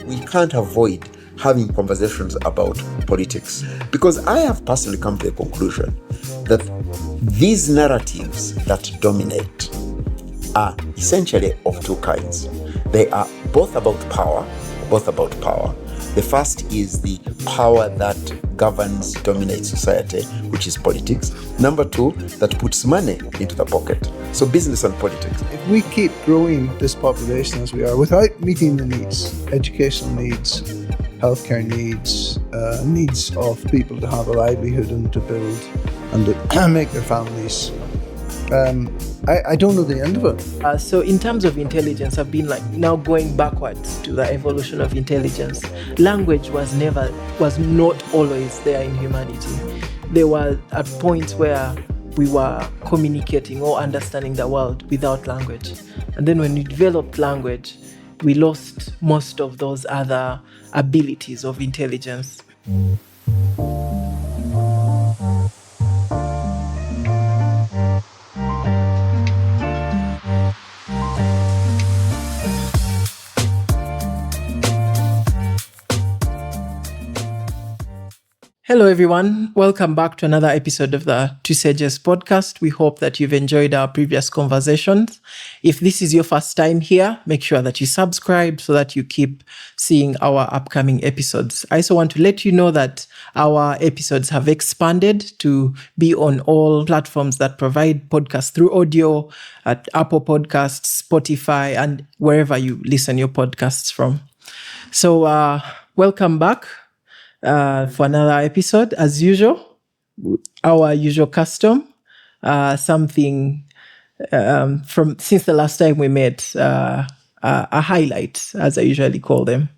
we can't avoid having conversations about politics, because I have personally come to the conclusion that these narratives that dominate are essentially of two kinds. They are both about power. The first is the power that governs, dominates society, which is politics. Number two, that puts money into the pocket. So business and politics. If we keep growing this population as we are without meeting the needs, educational needs, healthcare needs, needs of people to have a livelihood and to build and to make their families, I don't know the end of it. So in terms of intelligence, I've been now going backwards to the evolution of intelligence. Language was not always there in humanity. There were at points where we were communicating or understanding the world without language. And then when we developed language, we lost most of those other abilities of intelligence. Hello, everyone. Welcome back to another episode of the Two Sages podcast. We hope that you've enjoyed our previous conversations. If this is your first time here, make sure that you subscribe so that you keep seeing our upcoming episodes. I also want to let you know that our episodes have expanded to be on all platforms that provide podcasts through audio, at Apple Podcasts, Spotify, and wherever you listen your podcasts from. So welcome back. For another episode, as usual, our usual custom, something from since the last time we met, a highlight, as I usually call them.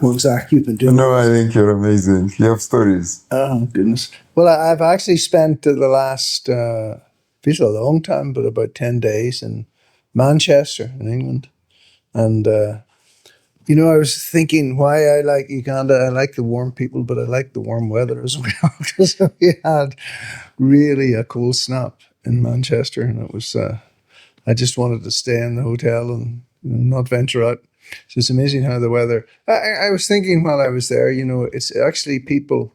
Well, Zach, you've been doing No, I think you're amazing. You have stories. Oh, goodness. Well, I've actually spent the last, feels a long time, but about 10 days in Manchester in England. And, I was thinking why I like Uganda. I like the warm people, but I like the warm weather as well. Because we had really a cold snap in Manchester, and it was. I just wanted to stay in the hotel and not venture out. So it's amazing how the weather. I was thinking while I was there, it's actually people,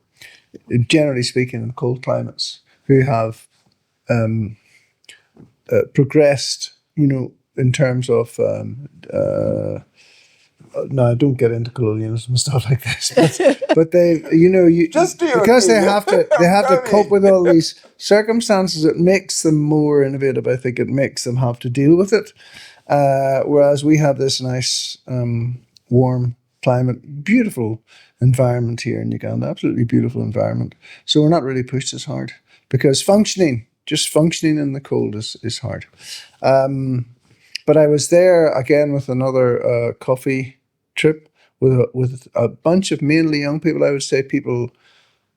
generally speaking, in cold climates who have progressed. In terms of. No, don't get into colonialism and stuff like this. But they, Just do your because thing. they have to cope with all these circumstances. It makes them more innovative. I think it makes them have to deal with it. Whereas we have this nice, warm climate, beautiful environment here in Uganda. Absolutely beautiful environment. So we're not really pushed as hard because just functioning in the cold is hard. But I was there again with another coffee trip with a bunch of mainly young people. I would say people.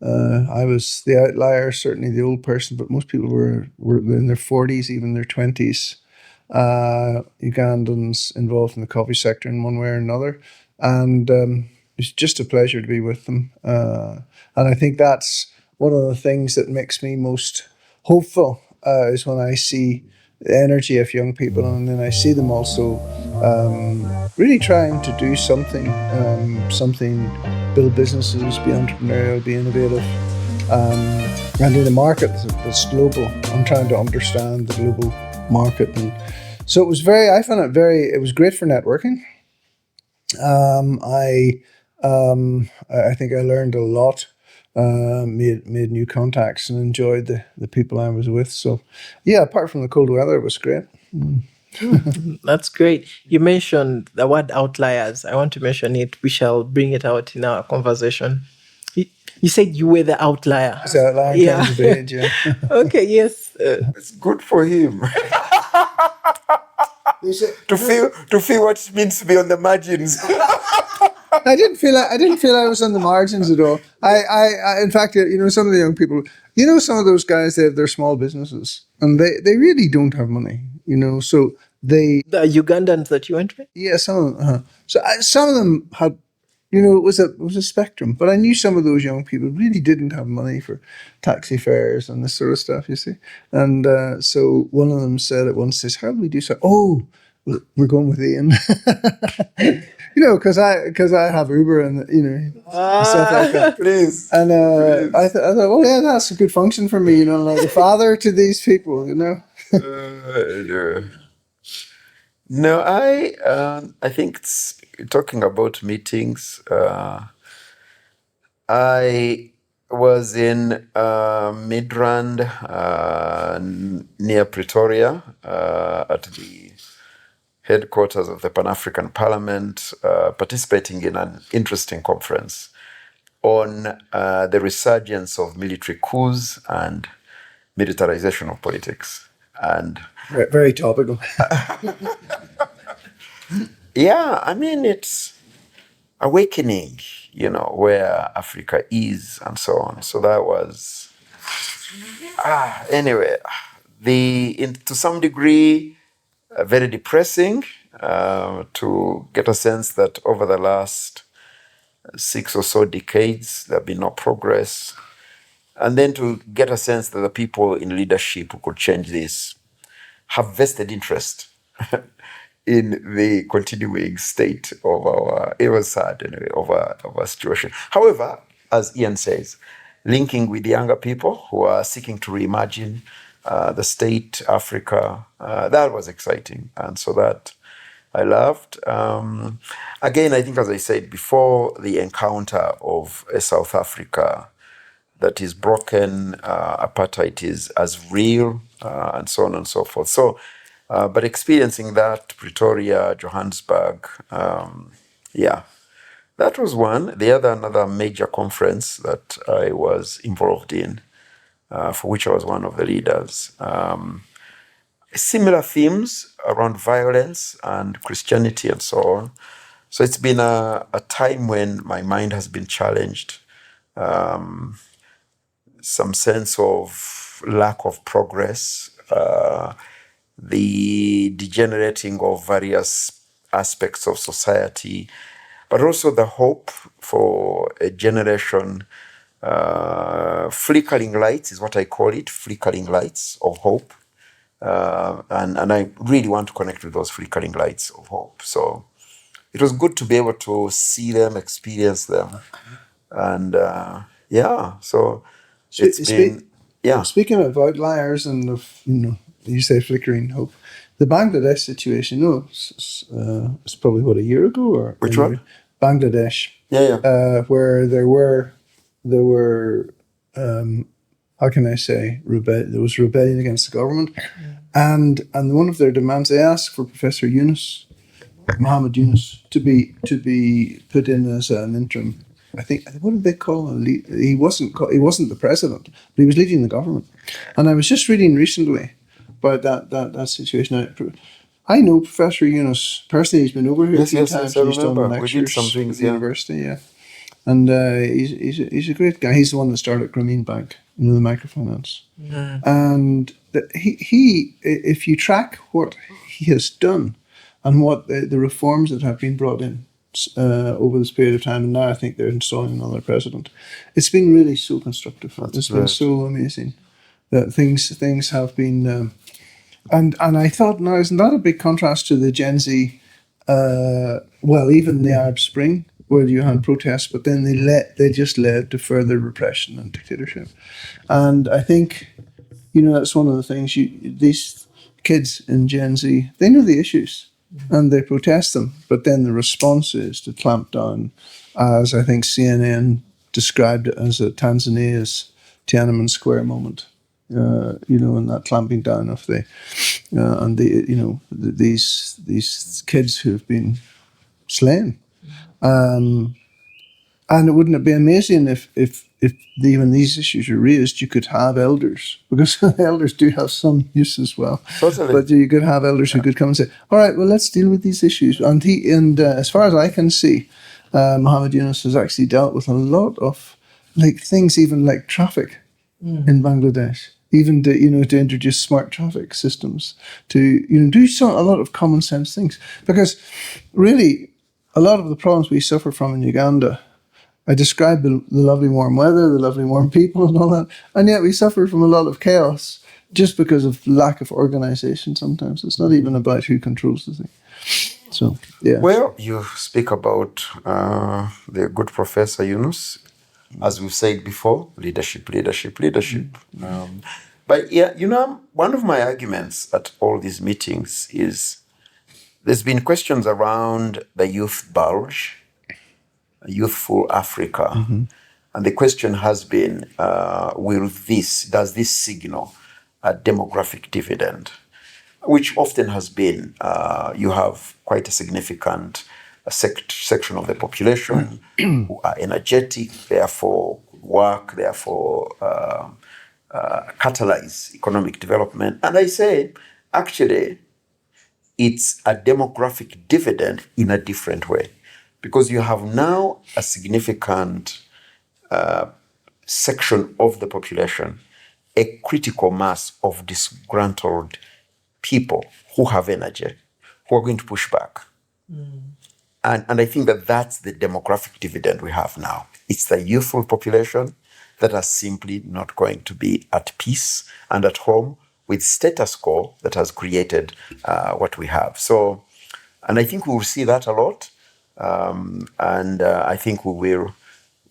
I was the outlier, certainly the old person, but most people were in their 40s, even their 20s. Ugandans involved in the coffee sector in one way or another, and it's just a pleasure to be with them. And I think that's one of the things that makes me most hopeful is when I see the energy of young people, and then I see them also really trying to do something, build businesses, be entrepreneurial, be innovative, and in a market that's global. I'm trying to understand the global market, and so I found it was great for networking. I think I learned a lot. Made new contacts and enjoyed the people I was with. So, yeah, apart from the cold weather, it was great. That's great. You mentioned the word outliers. I want to mention it. We shall bring it out in our conversation. You said you were the outlier. It's an outlier in terms of age, yeah. Okay, yes. It's good for him. to feel what it means to be on the margins. I didn't feel I was on the margins at all. I in fact, some of the young people, some of those guys, they're small businesses and they really don't have money, so they. The Ugandans that you went with? Yeah, some of them. So some of them had, it was a spectrum, but I knew some of those young people really didn't have money for taxi fares and this sort of stuff, you see. And so one of them said at once, says, "How do we do so?" "Oh, we're going with Ian." because I have Uber and stuff like that. Please. And I thought, well, yeah, that's a good function for me, like a father to these people, No, no, I think talking about meetings. I was in Midrand, near Pretoria, at the headquarters of the Pan-African Parliament, participating in an interesting conference on the resurgence of military coups and militarization of politics. And very topical. yeah, I mean, it's awakening, where Africa is and so on. So that was, anyway, to some degree, very depressing, to get a sense that over the last 6 or so decades, there have been no progress. And then to get a sense that the people in leadership who could change this have vested interest in the continuing state of it was sad anyway, of our situation. However, as Ian says, linking with younger people who are seeking to reimagine the state, Africa, that was exciting. And so that I loved. Again, I think, as I said before, the encounter of a South Africa that is broken, apartheid is as real, and so on and so forth. So, but experiencing that, Pretoria, Johannesburg, yeah, that was one. Another major conference that I was involved in, for which I was one of the leaders. Similar themes around violence and Christianity and so on. So it's been a time when my mind has been challenged. Some sense of lack of progress, the degenerating of various aspects of society, but also the hope for a generation, flickering lights is what I call it, flickering lights of hope. And I really want to connect with those flickering lights of hope. So it was good to be able to see them, experience them. And yeah, so it's been, yeah. Speaking of outliers and of, you say flickering hope, the Bangladesh situation, it's probably a year ago or Which one? Bangladesh. Yeah. Where there were how can I say, there was rebellion against the government, and one of their demands, they asked for Professor Muhammad Yunus, to be put in as an interim. I think, what did they call him? He wasn't the president, but he was leading the government. And I was just reading recently about that situation. I know Professor Yunus personally. He's been over here a few times. I He's done remember. lectures We did some things, at the university, yeah. And he's a great guy. He's the one that started Grameen Bank, the microfinance. And he, if you track what he has done and what the reforms that have been brought in over this period of time, and now I think they're installing another president, it's been really so constructive. It's been so amazing that things have been. And I thought, now, isn't that a big contrast to the Gen Z? Even the Arab Spring, where you had protests, but then they just led to further repression and dictatorship. And I think, that's one of the things. These kids in Gen Z, they know the issues, and they protest them. But then the response is to clamp down, as I think CNN described it as Tanzania's Tiananmen Square moment. And that clamping down of these kids who have been slain. And it wouldn't it be amazing if when these issues are raised, you could have elders, because elders do have some use as well. Totally. But you could have elders who could come and say, all right, well, let's deal with these issues. And as far as I can see, Muhammad Yunus has actually dealt with a lot of things, even like traffic in Bangladesh. Even to introduce smart traffic systems, to do a lot of common sense things, because really a lot of the problems we suffer from in Uganda, I described the lovely warm weather, the lovely warm people and all that, and yet we suffer from a lot of chaos just because of lack of organisation. Sometimes it's not even about who controls the thing. So, yeah. Well, you speak about the good Professor Yunus. As we've said before, leadership, leadership, leadership. But yeah, one of my arguments at all these meetings is there's been questions around the youth bulge, youthful Africa. And the question has been, does this signal a demographic dividend? Which often has been, you have quite a significant section of the population who are energetic, therefore work, therefore catalyze economic development. And I say, actually, it's a demographic dividend in a different way, because you have now a significant section of the population, a critical mass of disgruntled people who have energy, who are going to push back. And I think that that's the demographic dividend we have now. It's the youthful population that are simply not going to be at peace and at home with status quo that has created what we have. So, and I think we will see that a lot. And I think we will,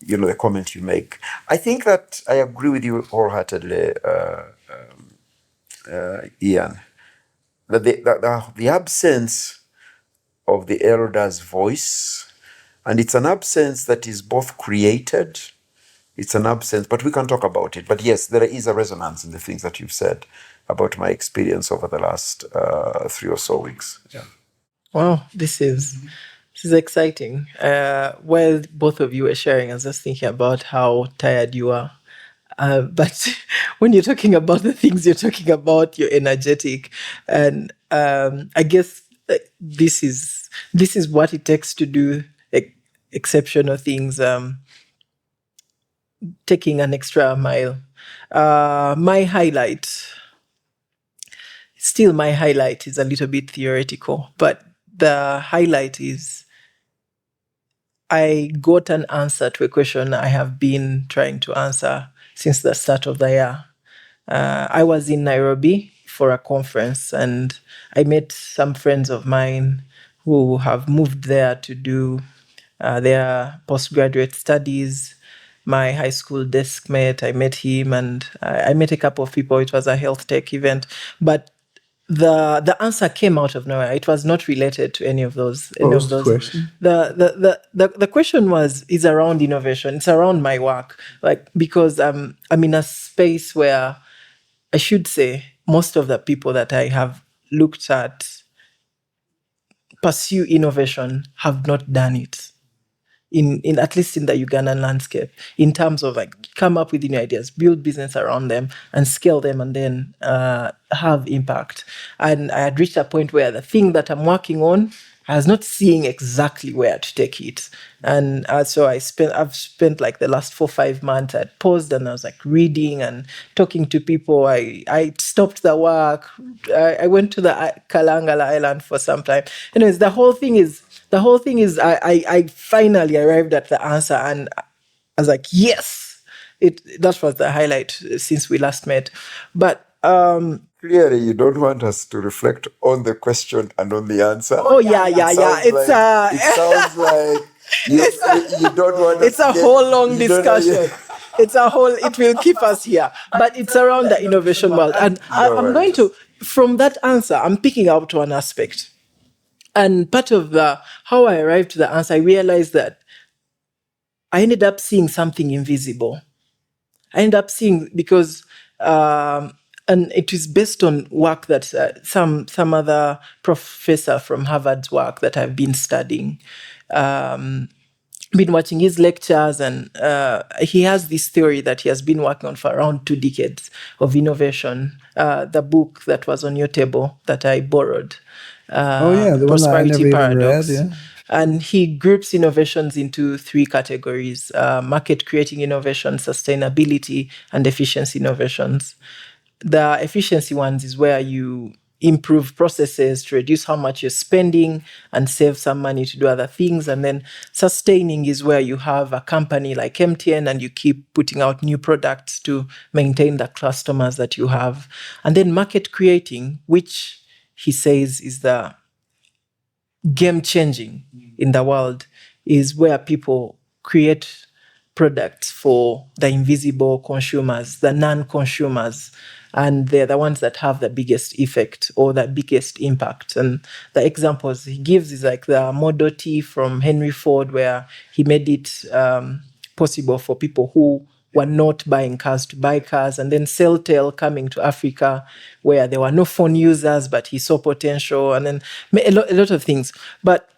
the comment you make. I think that I agree with you wholeheartedly, Ian, that the absence of the elder's voice, and it's an absence that is both created, it's an absence, but we can talk about it. But yes, there is a resonance in the things that you've said about my experience over the last 3 or so weeks. Yeah. Wow, this is exciting. While both of you were sharing, I was just thinking about how tired you are. But when you're talking about the things you're talking about, you're energetic, and I guess this is what it takes to do exceptional things. Taking an extra mile. My highlight is a little bit theoretical, but the highlight is I got an answer to a question I have been trying to answer since the start of the year. I was in Nairobi for a conference, and I met some friends of mine who have moved there to do their postgraduate studies. My high school desk mate, I met him, and I met a couple of people. It was a health tech event, but the answer came out of nowhere. It was not related to any of those. What was the question? The question is around innovation. It's around my work, because I'm in a space where I should say most of the people that I have looked at pursue innovation have not done it. In at least in the Ugandan landscape, in terms of come up with new ideas, build business around them, and scale them, and then have impact. And I had reached a point where the thing that I'm working on, I was not seeing exactly where to take it. And so I've spent like the last 4-5 months, I'd paused and I was reading and talking to people. I stopped the work. I went to the Kalangala Island for some time. Anyways, the whole thing is I finally arrived at the answer, and I was like, yes, that was the highlight since we last met. But Clearly, you don't want us to reflect on the question and on the answer. Oh yeah. It sounds like you don't want. It's a whole long discussion. It will keep us here. But it's around the innovation world, and I'm going to, from that answer, I'm picking up to an aspect. And part of how I arrived to the answer, I realized that I ended up seeing something invisible. I ended up seeing, because, and it is based on work that some other professor from Harvard's work that I've been studying. Been watching his lectures, and he has this theory that he has been working on for around 2 decades of innovation. The book that was on your table that I borrowed. The one that I never even read, yeah. And he groups innovations into 3 categories: market creating innovation, sustainability, and efficiency innovations. The efficiency ones is where you improve processes to reduce how much you're spending and save some money to do other things. And then sustaining is where you have a company like MTN and you keep putting out new products to maintain the customers that you have. And then market creating, which he says is the game changing in the world is where people create products for the invisible consumers, the non-consumers, and they're the ones that have the biggest effect or the biggest impact. And the examples he gives is like the Model T from Henry Ford, where he made it possible for people who were not buying cars to buy cars, and then Celltel coming to Africa, where there were no phone users, but he saw potential, and then a lot of things. But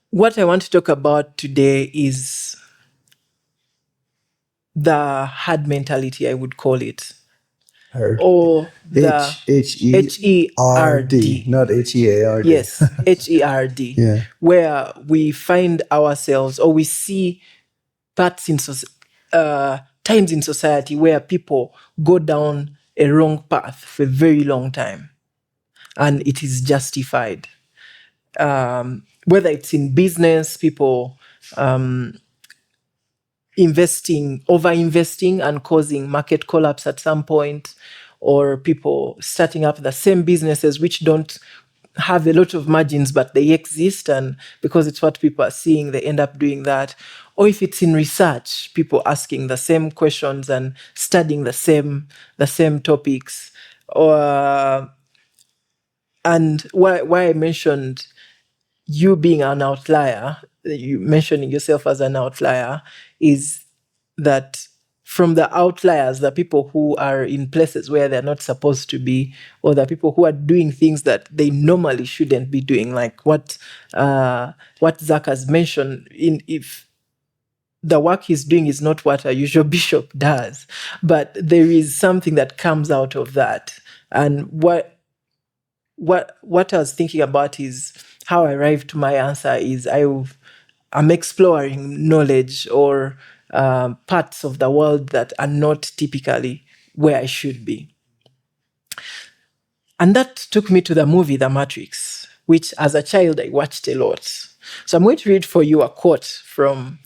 what I want to talk about today is the herd mentality, I would call it, Herd. or the Herd, HERD. not HEARD. Yes, HERD, Yeah. where we find ourselves or we see parts in times in society where people go down a wrong path for a very long time, and it is justified. Whether it's in business, people over-investing and causing market collapse at some point, or people starting up the same businesses which don't have a lot of margins, but they exist, and because it's what people are seeing, they end up doing that. Or if it's in research, people asking the same questions and studying the same topics. Or and why I mentioned you being an outlier, you mentioning yourself as an outlier, is that from the outliers, the people who are in places where they're not supposed to be, or the people who are doing things that they normally shouldn't be doing, like what Zach has mentioned. If the work he's doing is not what a usual bishop does, but there is something that comes out of that. And what I was thinking about is how I arrived to my answer is I'm exploring knowledge or parts of the world that are not typically where I should be. And that took me to the movie The Matrix, which as a child I watched a lot. So I'm going to read for you a quote from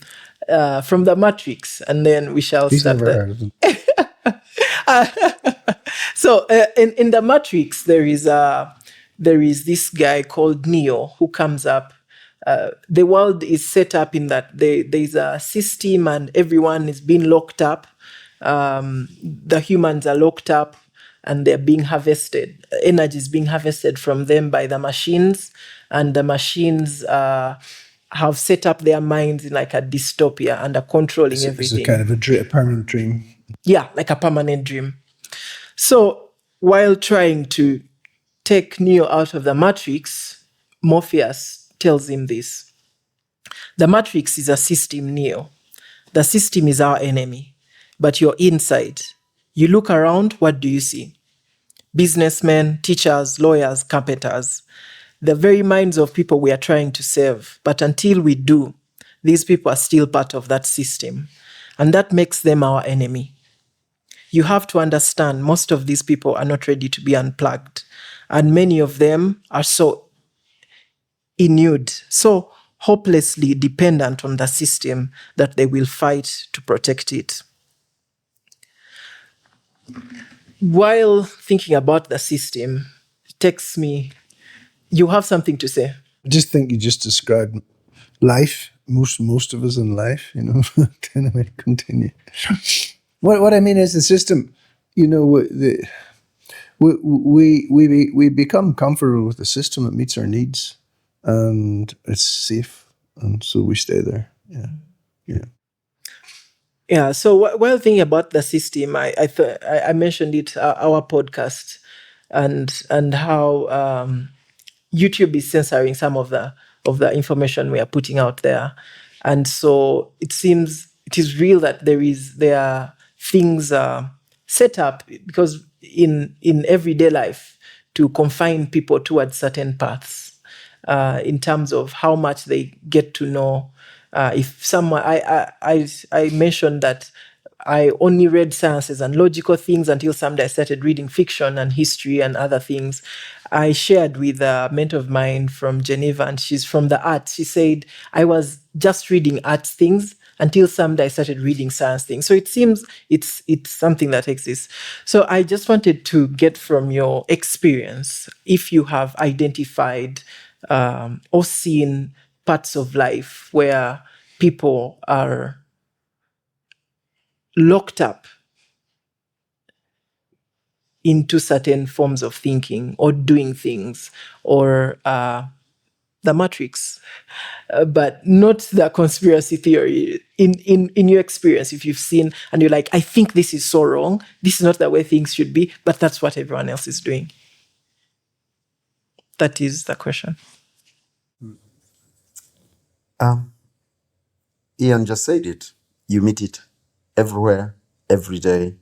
The Matrix, and then we shall He's start. never heard of them. So in The Matrix, there is this guy called Neo who comes up. The world is set up in that there's a system and everyone is being locked up. The humans are locked up and they're being harvested. Energy is being harvested from them by the machines, and the machines have set up their minds in like a dystopia and are controlling It's everything. a kind of a permanent dream. Yeah, like a permanent dream. So while trying to take Neo out of the Matrix, Morpheus tells him this: the Matrix is a system, Neo. The system is our enemy, but you're inside. You look around, what do you see? Businessmen, teachers, lawyers, carpenters, the very minds of people we are trying to save. But until we do, these people are still part of that system, and that makes them our enemy. You have to understand, most of these people are not ready to be unplugged, and many of them are so inured, so hopelessly dependent on the system that they will fight to protect it. While thinking about the system, it takes me, you have something to say? I just think you just described life, most of us in life, you know. Anyway, continue. What I mean is the system, you know, we become comfortable with the system that meets our needs, and it's safe, and so we stay there. Yeah. So while thinking about the system, I mentioned it, our podcast, and how YouTube is censoring some of the information we are putting out there, and so it seems it is real that there are things set up because in everyday life to confine people towards certain paths, in terms of how much they get to know. If someone, I mentioned that I only read sciences and logical things until someday I started reading fiction and history and other things. I shared with a mentor of mine from Geneva, and she's from the arts. She said, I was just reading arts things until someday I started reading science things. So it seems it's something that exists. So I just wanted to get from your experience if you have identified or seen parts of life where people are locked up into certain forms of thinking or doing things, or the matrix, but not the conspiracy theory. In your experience, if you've seen and you're like, I think this is so wrong, this is not the way things should be, but that's what everyone else is doing. That is the question. Ian just said it. You meet it everywhere, every day.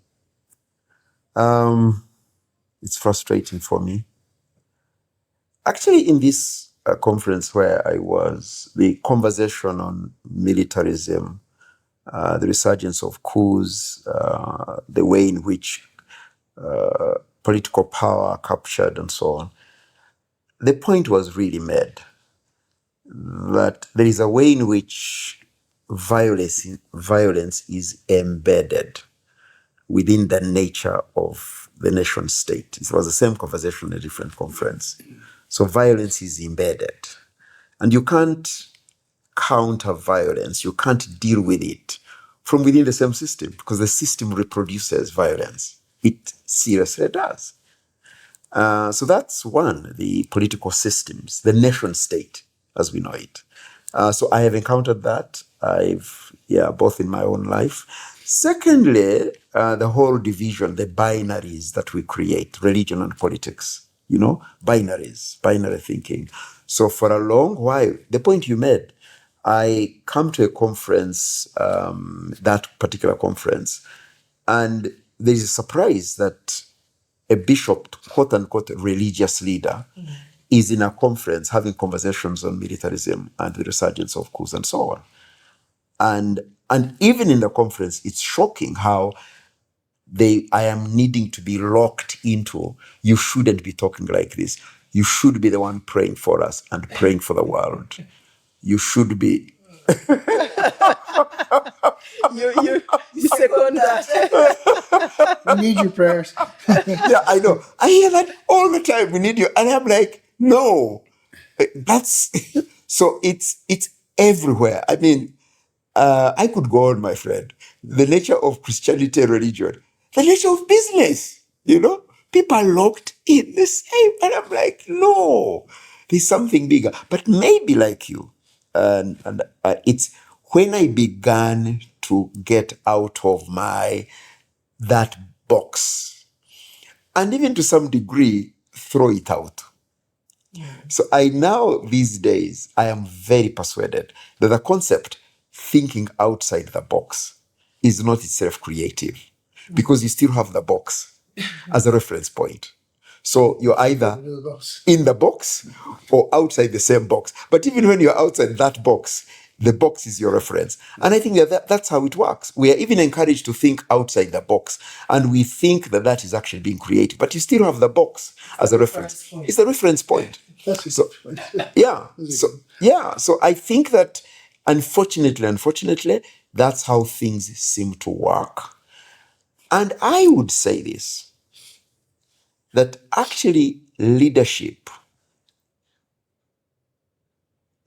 It's frustrating for me. Actually, in this conference where I was, the conversation on militarism, the resurgence of coups, the way in which political power captured and so on, the point was really made that there is a way in which violence is embedded within the nature of the nation state. It was the same conversation in a different conference. So violence is embedded. And you can't counter violence, you can't deal with it from within the same system, because the system reproduces violence. It seriously does. So that's one, the political systems, the nation state as we know it. So I have encountered that. Both in my own life. Secondly, the whole division, the binaries that we create, religion and politics, binaries, binary thinking. So for a long while, the point you made, I come to a conference, that particular conference, and there is a surprise that a bishop, quote unquote, religious leader, is in a conference having conversations on militarism and the resurgence of coups and so on. And even in the conference, it's shocking how I am needing to be locked into, you shouldn't be talking like this. You should be the one praying for us and praying for the world. You should be. You second that. We need your prayers. Yeah, I know. I hear that all the time. We need you. And I'm like, no. That's so it's everywhere. I mean, I could go on, my friend. The nature of Christianity and religion, the nature of business, people are locked in the same. And I'm like, no, there's something bigger. But maybe like you, and it's when I began to get out of that box, and even to some degree, throw it out. So I now, these days, I am very persuaded that the concept thinking outside the box is not itself creative, because you still have the box as a reference point. So you're either in the box or outside the same box. But even when you're outside that box, the box is your reference. And I think that's how it works. We are even encouraged to think outside the box. And we think that is actually being creative. But you still have the box as a reference. It's the reference point. So I think that unfortunately, that's how things seem to work. And I would say this, that actually leadership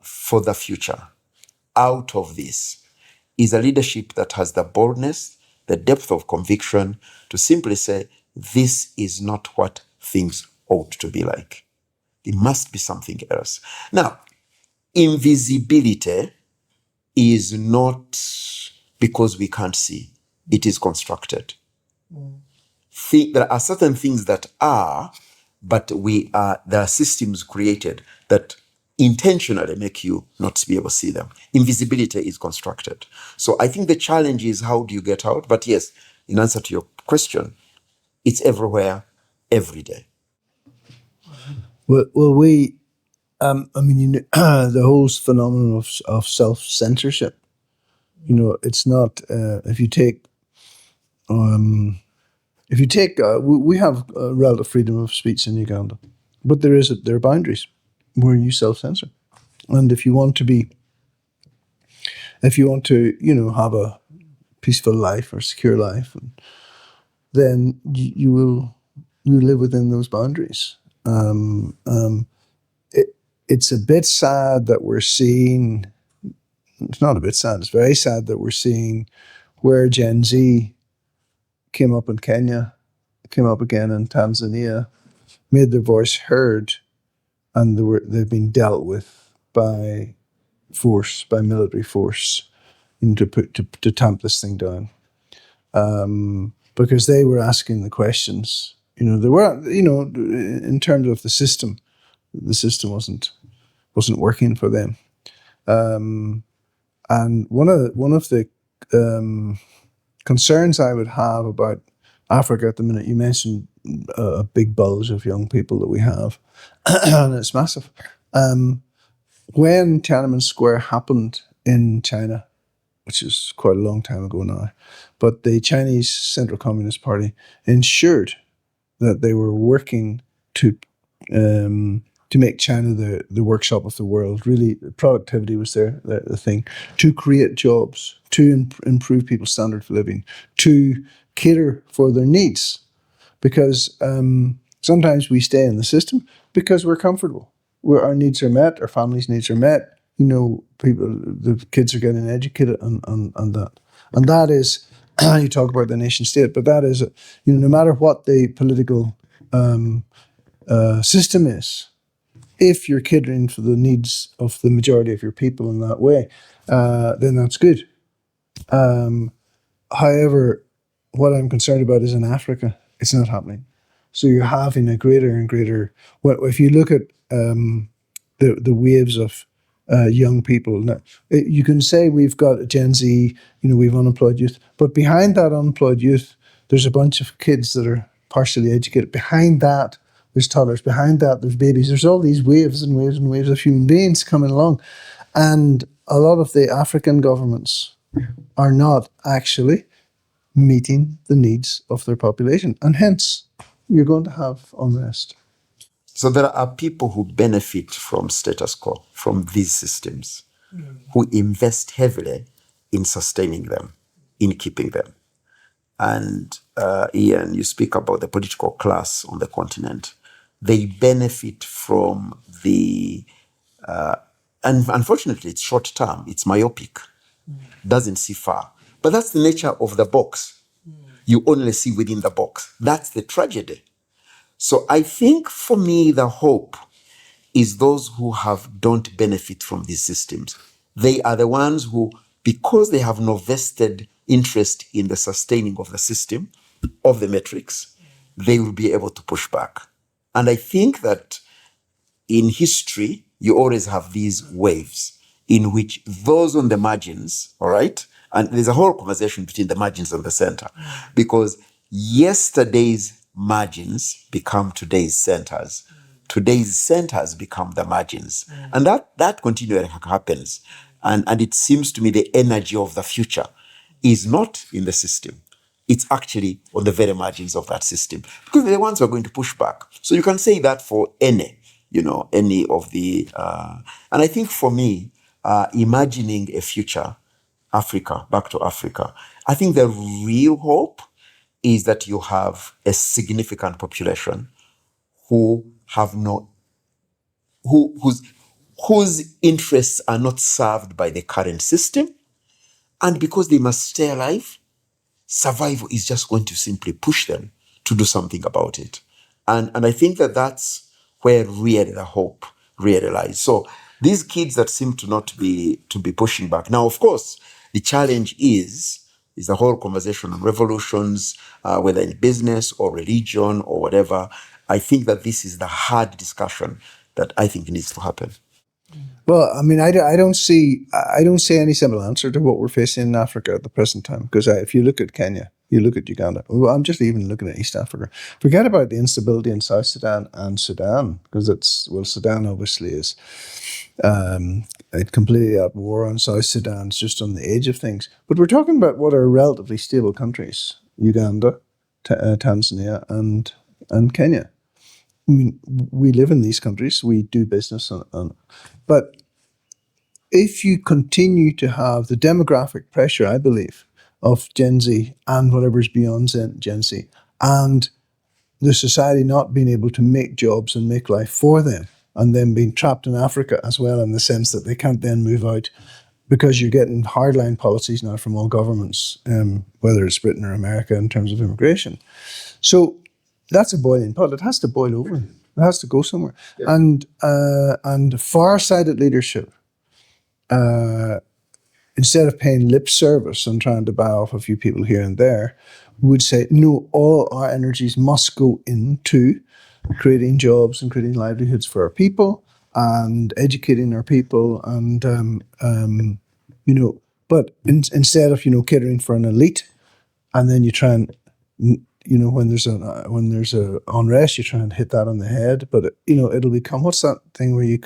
for the future out of this is a leadership that has the boldness, the depth of conviction to simply say, this is not what things ought to be like. It must be something else. Now, invisibility is not because we can't see. It is constructed. There are certain things that are, but there are systems created that intentionally make you not be able to see them. Invisibility is constructed. So I think the challenge is, how do you get out? But yes, in answer to your question, it's everywhere, every day. Well, the whole phenomenon of self-censorship, it's not, if you take, we have relative freedom of speech in Uganda, but there are boundaries where you self-censor. And if you want to be If you want to, have a peaceful life or secure life, then you will live within those boundaries. It's a bit sad that we're seeing. It's not a bit sad. It's very sad that we're seeing where Gen Z came up in Kenya, came up again in Tanzania, made their voice heard, and they've been dealt with by force, by military force, to tamp this thing down. Because they were asking the questions. They were, in terms of the system wasn't working for them. And one of the concerns I would have about Africa at the minute, you mentioned a big bulge of young people that we have, and it's massive. When Tiananmen Square happened in China, which is quite a long time ago now, but the Chinese Central Communist Party ensured that they were working to make China the workshop of the world. Really, productivity was the thing, to create jobs, to improve people's standard of living, to cater for their needs. Because sometimes we stay in the system because we're comfortable, where our needs are met, our families' needs are met. The kids are getting educated, and that. And that is, you talk about the nation state, but that is, no matter what the political system is, if you're catering for the needs of the majority of your people in that way, then that's good. However, what I'm concerned about is in Africa, it's not happening. So you're having a greater and greater. Well, if you look at the waves of young people, now, you can say we've got Gen Z, we've unemployed youth, but behind that unemployed youth, there's a bunch of kids that are partially educated. Behind that, there's toddlers. Behind that, there's babies. There's all these waves and waves and waves of human beings coming along. And a lot of the African governments are not actually meeting the needs of their population. And hence, you're going to have unrest. So there are people who benefit from status quo, from these systems, who invest heavily in sustaining them, in keeping them. And Ian, you speak about the political class on the continent. They benefit from the, and unfortunately, it's short term, it's myopic, doesn't see far. But that's the nature of the box. You only see within the box. That's the tragedy. So I think for me, the hope is those who don't benefit from these systems. They are the ones who, because they have no vested interest in the sustaining of the system, of the metrics, they will be able to push back. And I think that in history, you always have these waves in which those on the margins, all right, and there's a whole conversation between the margins and the center, because yesterday's margins become today's centers. Today's centers become the margins. And that continually happens. And it seems to me the energy of the future is not in the system. It's actually on the very margins of that system, because they're the ones who are going to push back. So you can say that for any of the, and I think for me, imagining a future Africa, back to Africa, I think the real hope is that you have a significant population who have no, whose interests are not served by the current system. And because they must stay alive, survival is just going to simply push them to do something about it. And I think that that's where really the hope really lies. So these kids that seem to not be pushing back. Now, of course, the challenge is the whole conversation on revolutions, whether in business or religion or whatever. I think that this is the hard discussion that I think needs to happen. Well, I mean, I don't see any simple answer to what we're facing in Africa at the present time. Because if you look at Kenya, you look at Uganda. Well, I'm just even looking at East Africa. Forget about the instability in South Sudan and Sudan, because Sudan obviously is completely at war, and South Sudan's just on the edge of things. But we're talking about what are relatively stable countries: Uganda, Tanzania, and Kenya. I mean, we live in these countries, we do business, but if you continue to have the demographic pressure, I believe, of Gen Z and whatever's beyond Gen Z, and the society not being able to make jobs and make life for them, and then being trapped in Africa as well, in the sense that they can't then move out because you're getting hardline policies now from all governments, whether it's Britain or America, in terms of immigration. So that's a boiling pot. It has to boil over. It has to go somewhere. Yeah. And far-sighted leadership, instead of paying lip service and trying to buy off a few people here and there, would say, no, all our energies must go into creating jobs and creating livelihoods for our people and educating our people, and but instead of catering for an elite, and then you try and when there's a unrest, you try and hit that on the head, but it'll become, what's that thing where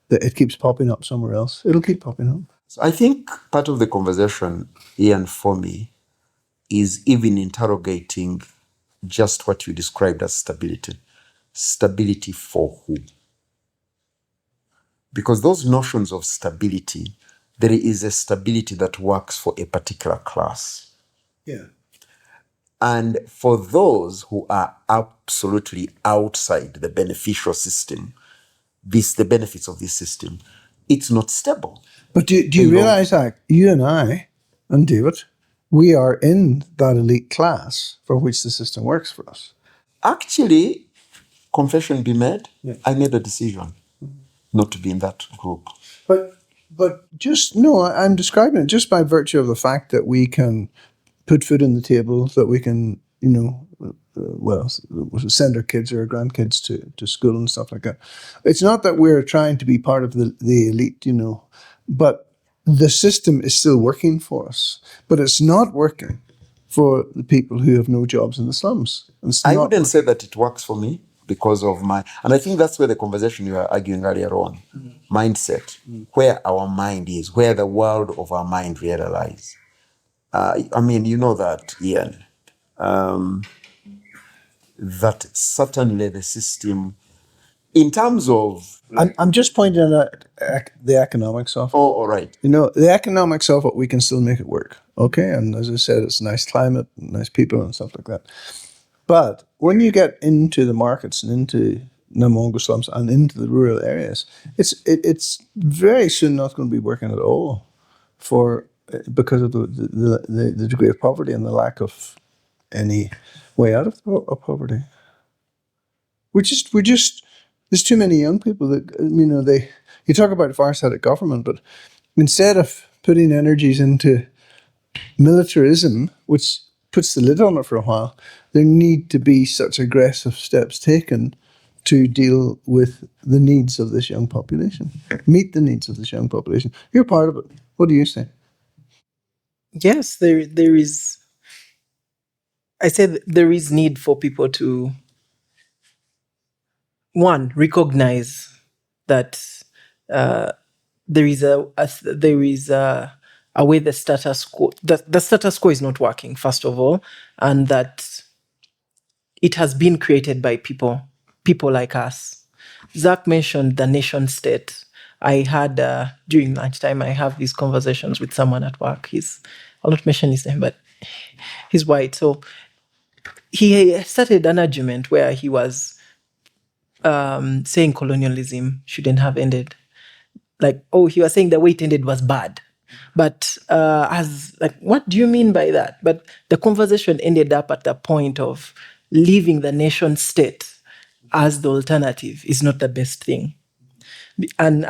that it keeps popping up somewhere else? It'll keep popping up. So I think part of the conversation, Ian, for me, is even interrogating just what you described as stability. Stability for who? Because those notions of stability, there is a stability that works for a particular class. Yeah. And for those who are absolutely outside the beneficial system, the benefits of this system, it's not stable. But do you realize that you and I and David, we are in that elite class for which the system works for us? Actually, confession be made, yeah. I made a decision not to be in that group. But just, no, I'm describing it just by virtue of the fact that we can put food on the table, that we can, send our kids or our grandkids to school and stuff like that. It's not that we're trying to be part of the elite, but the system is still working for us. But it's not working for the people who have no jobs in the slums. I wouldn't say that it works for me because of and I think that's where the conversation you were arguing earlier on, mindset, where our mind is, where the world of our mind really lies. I mean, you know that, Ian, that certainly the system, in terms of... I'm just pointing out the economics of it. Oh, all right. The economics of it, we can still make it work, okay? And as I said, it's nice climate, nice people and stuff like that. But when you get into the markets and into Namongo slums and into the rural areas, it's very soon not going to be working at all because of the degree of poverty and the lack of any way out of poverty. We're just there's too many young people that you talk about far-sighted government, but instead of putting energies into militarism, which puts the lid on it for a while, there need to be such aggressive steps taken to deal with the needs of this young population, meet the needs of this young population. You're part of it. What do you say? Yes, there is. I said there is need for people to, one, recognize that there is a way the status quo, the status quo is not working, first of all, and that it has been created by people like us. Zach mentioned the nation state. I had, during lunchtime, I have these conversations with someone at work. I'll not mention his name, but he's white. So he started an argument where he was saying colonialism shouldn't have ended. He was saying the way it ended was bad. But what do you mean by that? But the conversation ended up at the point of leaving the nation state as the alternative is not the best thing. And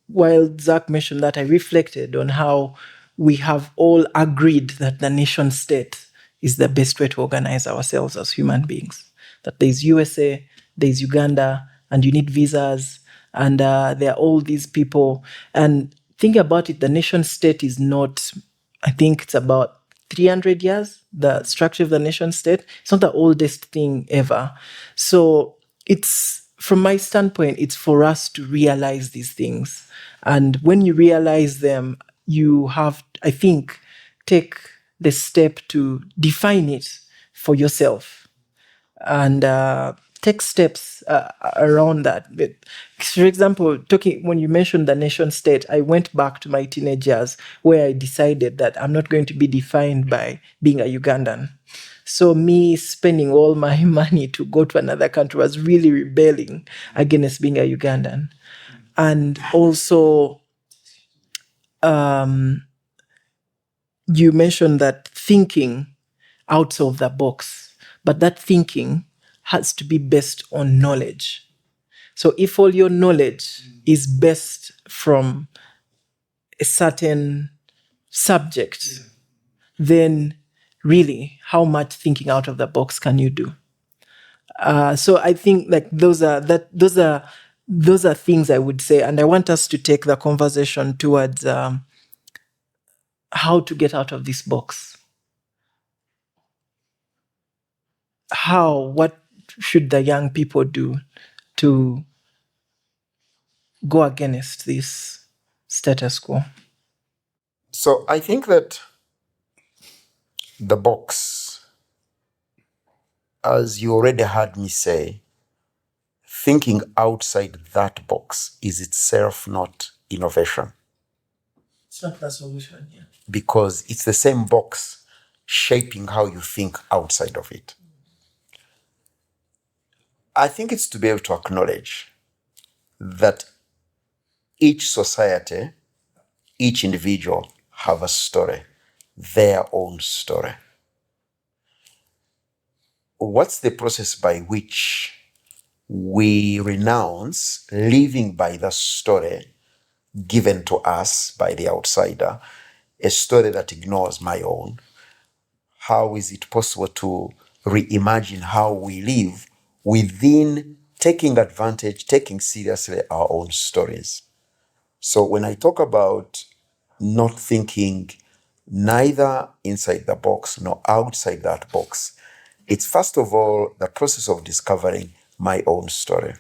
while Zach mentioned that, I reflected on how we have all agreed that the nation state is the best way to organize ourselves as human beings. That there's USA, there's Uganda, and you need visas, and there are all these people. And think about it, the nation state is not, I think it's about 300 years, the structure of the nation state. It's not the oldest thing ever. So from my standpoint, it's for us to realize these things. And when you realize them, you have, I think, take the step to define it for yourself. And take steps around that. But, for example, talking when you mentioned the nation state, I went back to my teenage years where I decided that I'm not going to be defined by being a Ugandan. So me spending all my money to go to another country was really rebelling against being a Ugandan. And also, you mentioned that thinking out of the box, but that thinking has to be based on knowledge. So if all your knowledge is based from a certain subject, then really, how much thinking out of the box can you do? So I think like those are things I would say, and I want us to take the conversation towards how to get out of this box. What should the young people do to go against this status quo? So I think that the box, as you already heard me say, thinking outside that box is itself not innovation. It's not the solution, yeah. Because it's the same box shaping how you think outside of it. I think it's to be able to acknowledge that each society, each individual have a story, their own story. What's the process by which we renounce living by the story given to us by the outsider, a story that ignores my own? How is it possible to reimagine how we live within taking advantage, taking seriously our own stories? So when I talk about not thinking neither inside the box nor outside that box, it's first of all the process of discovering my own story.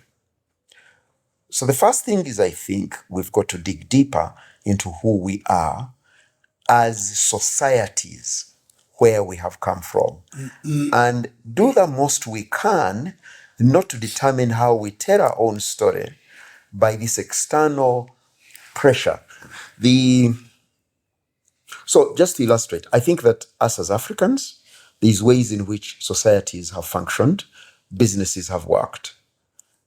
So the first thing is, I think we've got to dig deeper into who we are as societies where we have come from, and do the most we can not to determine how we tell our own story by this external pressure. So just to illustrate, I think that us as Africans, there's ways in which societies have functioned, businesses have worked.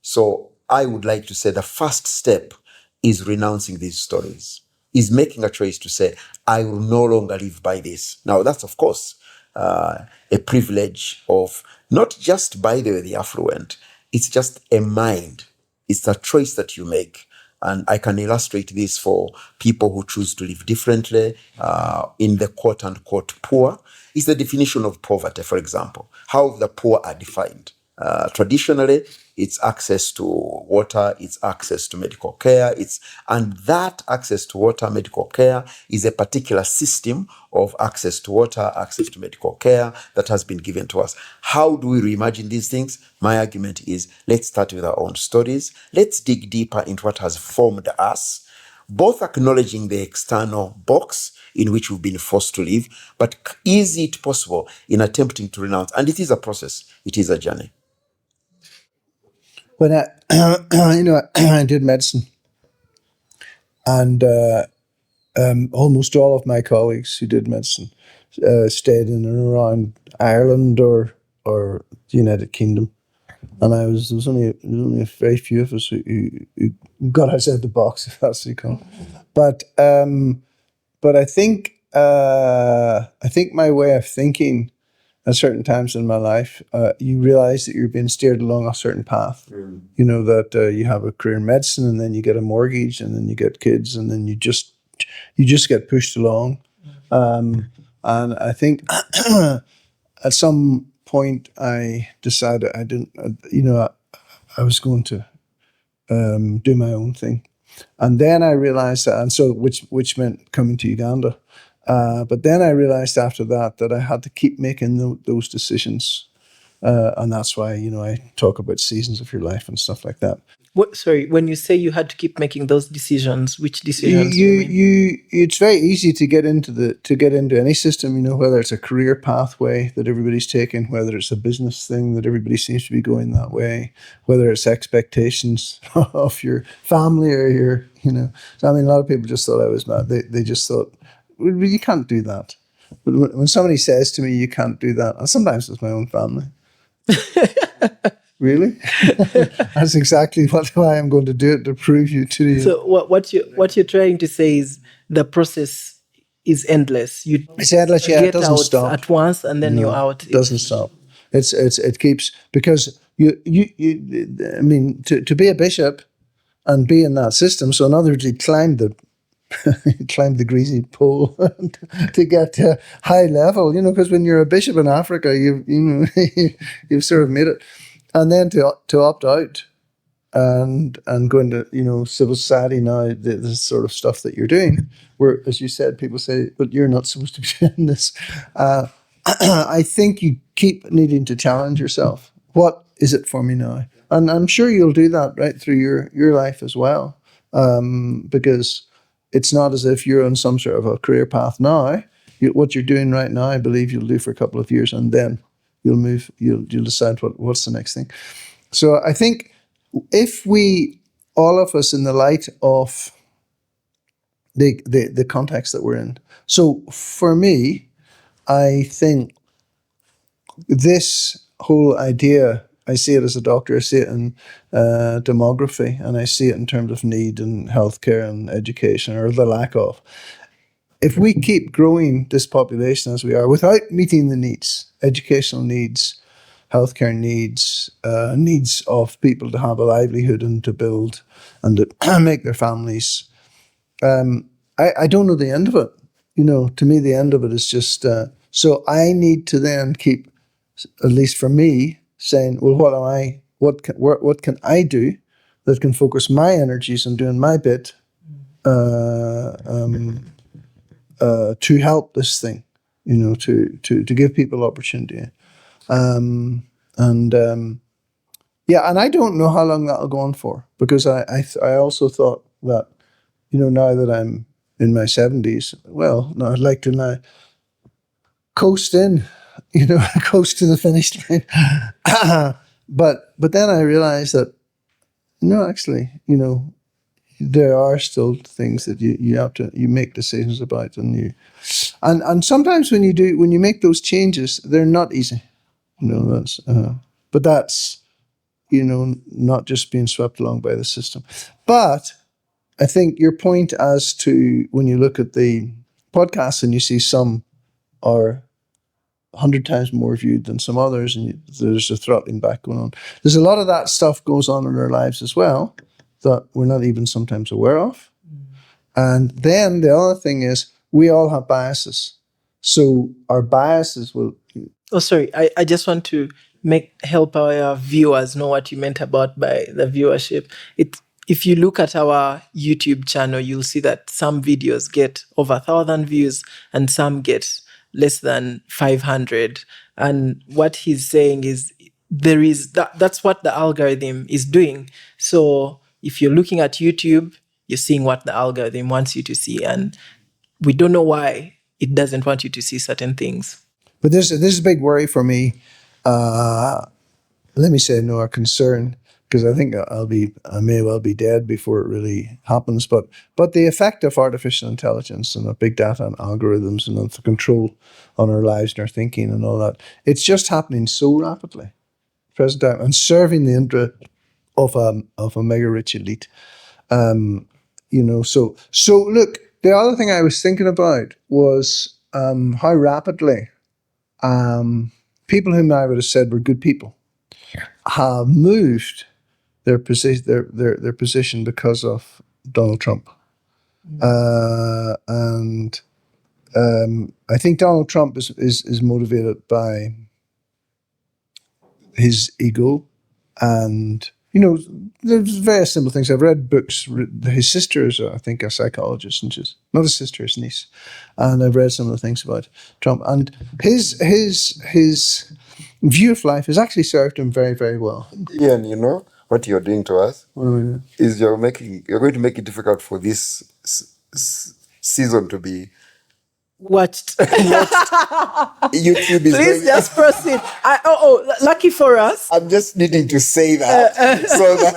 So I would like to say the first step is renouncing these stories, is making a choice to say, I will no longer live by this. Now, that's, of course, a privilege of not just, by the way, the affluent. It's just a mind. It's a choice that you make. And I can illustrate this for people who choose to live differently in the quote-unquote poor. It's the definition of poverty, for example, how the poor are defined. Traditionally, it's access to water, it's access to medical care, and that access to water, medical care is a particular system of access to water, access to medical care that has been given to us. How do we reimagine these things? My argument is, let's start with our own stories. Let's dig deeper into what has formed us, both acknowledging the external box in which we've been forced to live, but is it possible in attempting to renounce? And it is a process, it is a journey. When I, I did medicine, and almost all of my colleagues who did medicine stayed in and around Ireland or the United Kingdom, and there was only a very few of us who got outside the box, if that's what you call it. But I think my way of thinking at certain times in my life, you realize that you're being steered along a certain path. You know that you have a career in medicine, and then you get a mortgage, and then you get kids, and then you just get pushed along. And I think at some point I decided I didn't. I was going to do my own thing, and then I realized that, and so which meant coming to Uganda. But then I realized after that I had to keep making those decisions, and that's why I talk about seasons of your life and stuff like that. Sorry, when you say you had to keep making those decisions, which decisions do you mean? It's very easy to get into any system, you know, whether it's a career pathway that everybody's taking, whether it's a business thing that everybody seems to be going that way, whether it's expectations of your family or your, you know. So, I mean, a lot of people just thought I was mad. They just thought, well, you can't do that. But when somebody says to me, you can't do that, and sometimes it's my own family. Really? That's exactly why I'm going to do it, to prove you to you. So what you're trying to say is the process is endless. You It's endless, yeah, it get doesn't out stop. at once and then you're out. It doesn't stop. It keeps, because you I mean, to be a bishop and be in that system. So in other words, he climbed the greasy pole to get to high level, you know, because when you're a bishop in Africa, you've sort of made it. And then to opt out and go into, you know, civil society now, the sort of stuff that you're doing, where, as you said, people say, but you're not supposed to be doing this. I think you keep needing to challenge yourself. What is it for me now? And I'm sure you'll do that right through your life as well, because it's not as if you're on some sort of a career path now. What you're doing right now, I believe you'll do for a couple of years, and then you'll move. You'll decide what's the next thing. So I think if we, all of us, in the light of the context that we're in. So for me, I think this whole idea, I see it as a doctor, I see it in demography, and I see it in terms of need in healthcare and education, or the lack of. If we keep growing this population as we are without meeting the needs, educational needs, healthcare needs, needs of people to have a livelihood and to build and to make their families, I don't know the end of it. You know, to me, the end of it is just, so I need to then keep, at least for me, saying, well, what can I do that can focus my energies on doing my bit to help this thing, you know, to give people opportunity. And I don't know how long that'll go on for, because I also thought that, you know, now that I'm in my 70s, well, no, I'd like to now coast in, you know, coast to the finish line. But then I realized that, no, actually, you know, there are still things that you have to, you make decisions about, and sometimes when you make those changes, they're not easy, you know. But that's, you know, not just being swept along by the system. But I think your point as to when you look at the podcasts and you see some are 100 times more viewed than some others, and there's a throttling back going on. There's a lot of that stuff goes on in our lives as well that we're not even sometimes aware of. And then the other thing is, we all have biases. So our biases will... Oh, sorry. I just want to help our viewers know what you meant about by the viewership. If you look at our YouTube channel, you'll see that some videos get over 1,000 views and some get less than 500. And what he's saying is that's what the algorithm is doing. So if you're looking at YouTube, you're seeing what the algorithm wants you to see. And we don't know why it doesn't want you to see certain things. But this is a big worry for me. Let me say no, a concern, because I think I may well be dead before it really happens. But the effect of artificial intelligence and of big data and algorithms and of the control on our lives and our thinking and all that, it's just happening so rapidly, present time, and serving the interest of a mega rich elite. You know, so look, the other thing I was thinking about was how rapidly people whom I would have said were good people have moved their position because of Donald Trump. And I think Donald Trump is motivated by his ego, and, you know, there's various simple things. I've read books. His sister is, I think, a psychologist, and she's not his sister, his niece. And I've read some of the things about Trump, and his view of life has actually served him very, very well. Ian, you know, what you're doing to us What am I doing? is you're going to make it difficult for this season to be Watched. YouTube is Please going. just proceed. Lucky for us. I'm just needing to say that so that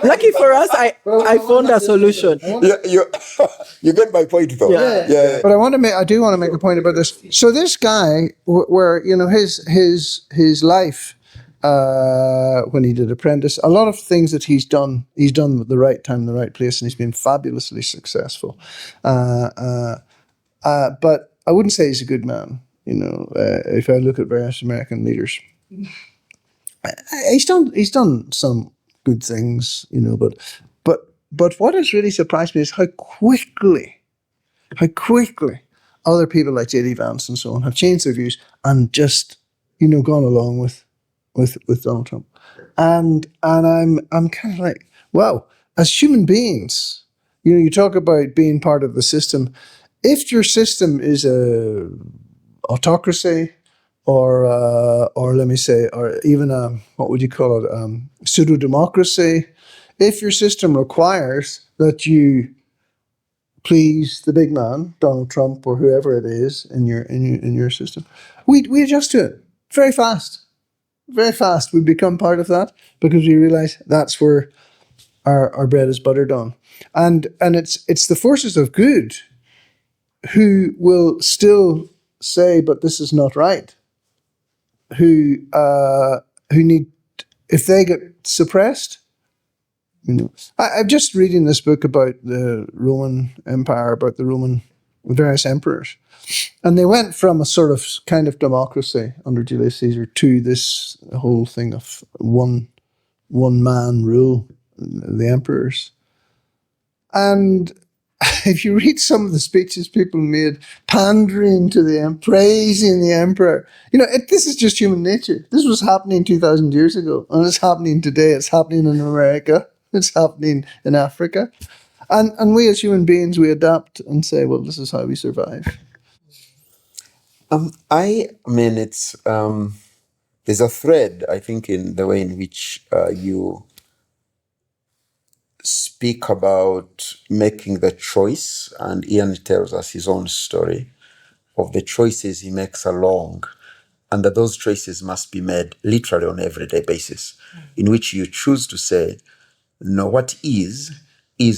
Lucky for us, I found a solution. you get my point though. Yeah. But I do want to make a point about this. So this guy, where his life, when he did Apprentice, a lot of things that he's done at the right time, the right place, and he's been fabulously successful. But I wouldn't say he's a good man. If I look at various American leaders, he's done some good things, but what has really surprised me is how quickly other people like J.D. Vance and so on have changed their views and just gone along with Donald Trump, and I'm kind of like, wow, as human beings, you talk about being part of the system. If your system is a autocracy, or let me say, or even what would you call it, pseudo democracy, if your system requires that you please the big man, Donald Trump or whoever it is in your system, we adjust to it very fast. Very fast. We become part of that because we realize that's where our bread is buttered on, and it's the forces of good who will still say, but this is not right. Who need, if they get suppressed. I'm just reading this book about the Roman Empire, about the various emperors. And they went from a sort of kind of democracy under Julius Caesar to this whole thing of one man rule, the emperors. And if you read some of the speeches people made, pandering to the emperor, praising the emperor, this is just human nature. This was happening 2,000 years ago, and it's happening today. It's happening in America. It's happening in Africa. And we as human beings, we adapt and say, well, this is how we survive. I mean, it's there's a thread, I think, in the way in which you speak about making the choice, and Ian tells us his own story of the choices he makes along, and that those choices must be made literally on an everyday basis, in which you choose to say, no, what is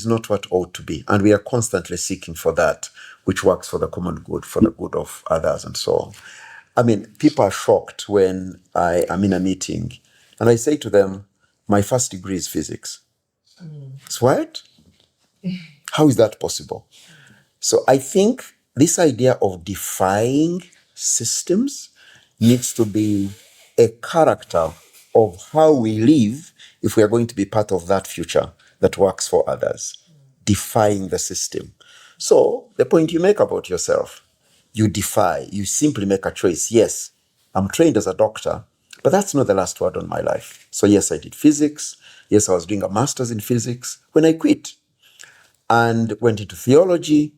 not what ought to be. And we are constantly seeking for that, which works for the common good, for the good of others, and so on. I mean, people are shocked when I am in a meeting and I say to them, my first degree is physics. It's what? How is that possible? So I think this idea of defying systems needs to be a character of how we live if we are going to be part of that future that works for others, defying the system. So the point you make about yourself, you defy, you simply make a choice. Yes, I'm trained as a doctor, but that's not the last word on my life. So yes, I did physics. Yes, I was doing a master's in physics when I quit and went into theology.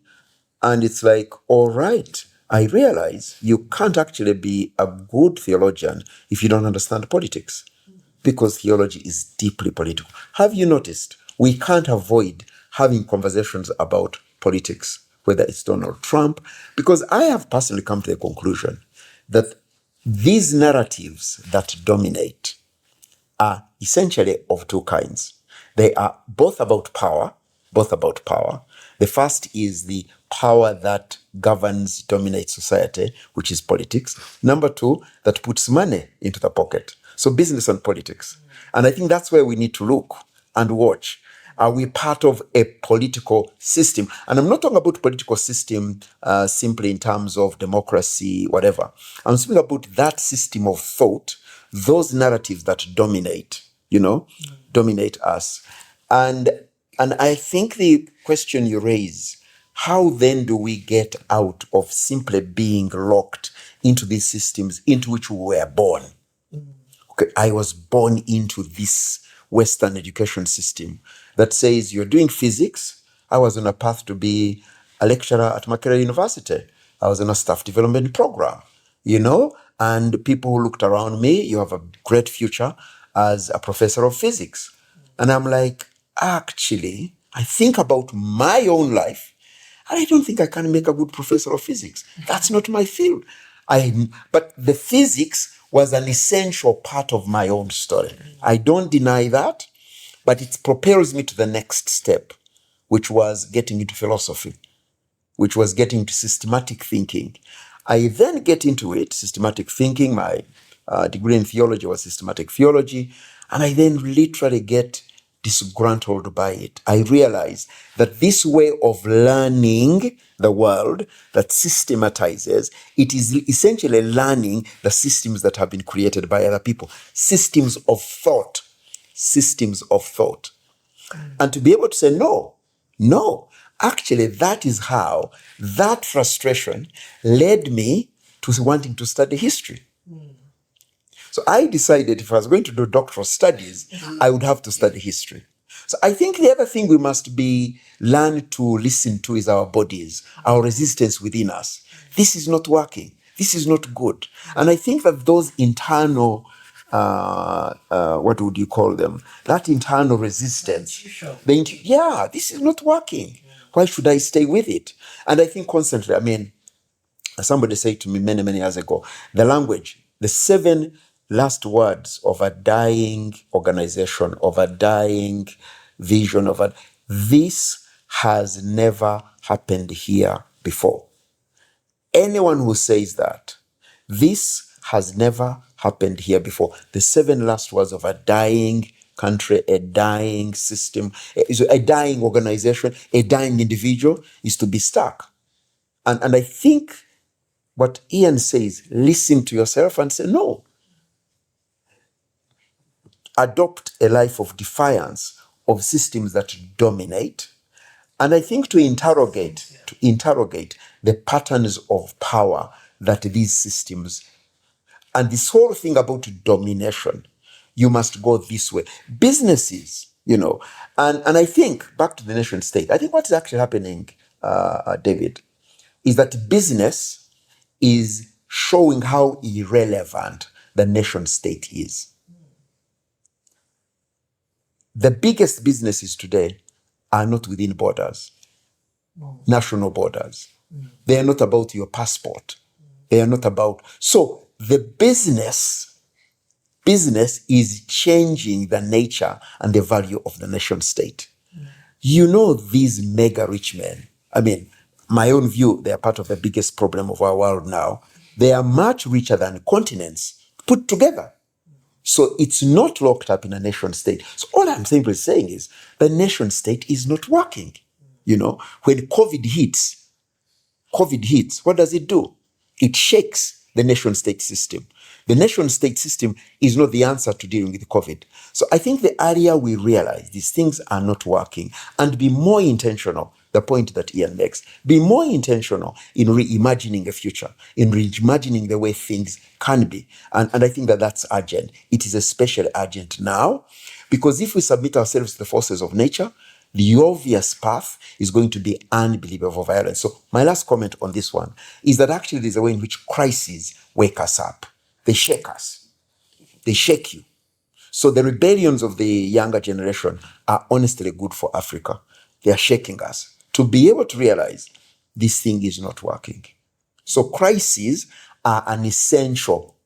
And it's like, all right, I realize you can't actually be a good theologian if you don't understand politics, because theology is deeply political. Have you noticed we can't avoid having conversations about politics, whether it's Donald Trump, because I have personally come to the conclusion that these narratives that dominate are essentially of two kinds. They are both about power. The first is the power that governs, dominates society, which is politics. Number two, that puts money into the pocket. So business and politics. And I think that's where we need to look and watch. Are we part of a political system? And I'm not talking about political system simply in terms of democracy, whatever. I'm speaking about that system of thought, those narratives that dominate, dominate us. And I think the question you raise, how then do we get out of simply being locked into these systems into which we were born? Okay, I was born into this Western education system that says you're doing physics. I was on a path to be a lecturer at Makerere University. I was in a staff development program, and people who looked around me, you have a great future. as a professor of physics. And I'm like, actually, I think about my own life, and I don't think I can make a good professor of physics. That's not my field. But the physics was an essential part of my own story. I don't deny that, but it propels me to the next step, which was getting into philosophy, which was getting into systematic thinking. I then get into it, systematic thinking. My degree in theology was systematic theology. And I then literally get disgruntled by it. I realize that this way of learning the world that systematizes, it is essentially learning the systems that have been created by other people, systems of thought, systems of thought. And to be able to say, no, actually, that is how that frustration led me to wanting to study history. So I decided if I was going to do doctoral studies, I would have to study history. So I think the other thing we must be learn to listen to is our bodies, our resistance within us. This is not working. This is not good. And I think that those internal, what would you call them? That internal resistance. This is not working. Why should I stay with it? And I think constantly, I mean, somebody said to me many, many years ago, the language, the 7 last words of a dying organization, of a dying vision, this has never happened here before. Anyone who says that, this has never happened here before. The 7 last words of a dying country, a dying system, a dying organization, a dying individual is to be stuck. And I think what Ian says, listen to yourself and say, no. Adopt a life of defiance of systems that dominate. And I think to interrogate the patterns of power that these systems, and this whole thing about domination, you must go this way. Businesses, and I think back to the nation state, I think what's actually happening, David, is that business is showing how irrelevant the nation state is. The biggest businesses today are not within borders, national borders. They are not about your passport. They are not about. So the business is changing the nature and the value of the nation state. These mega rich men, I mean, my own view, they are part of the biggest problem of our world now. They are much richer than continents put together. So it's not locked up in a nation state. So all I'm simply saying is the nation state is not working. When COVID hits, what does it do? It shakes the nation state system. The nation state system is not the answer to dealing with COVID. So I think the earlier we realize these things are not working and be more intentional, the point that Ian makes, be more intentional in reimagining a future, in reimagining the way things can be. And I think that that's urgent. It is especially urgent now because if we submit ourselves to the forces of nature, the obvious path is going to be unbelievable violence. So my last comment on this one is that actually there's a way in which crises wake us up. They shake us. They shake you. So the rebellions of the younger generation are honestly good for Africa. They are shaking us to be able to realize this thing is not working. So crises are an essential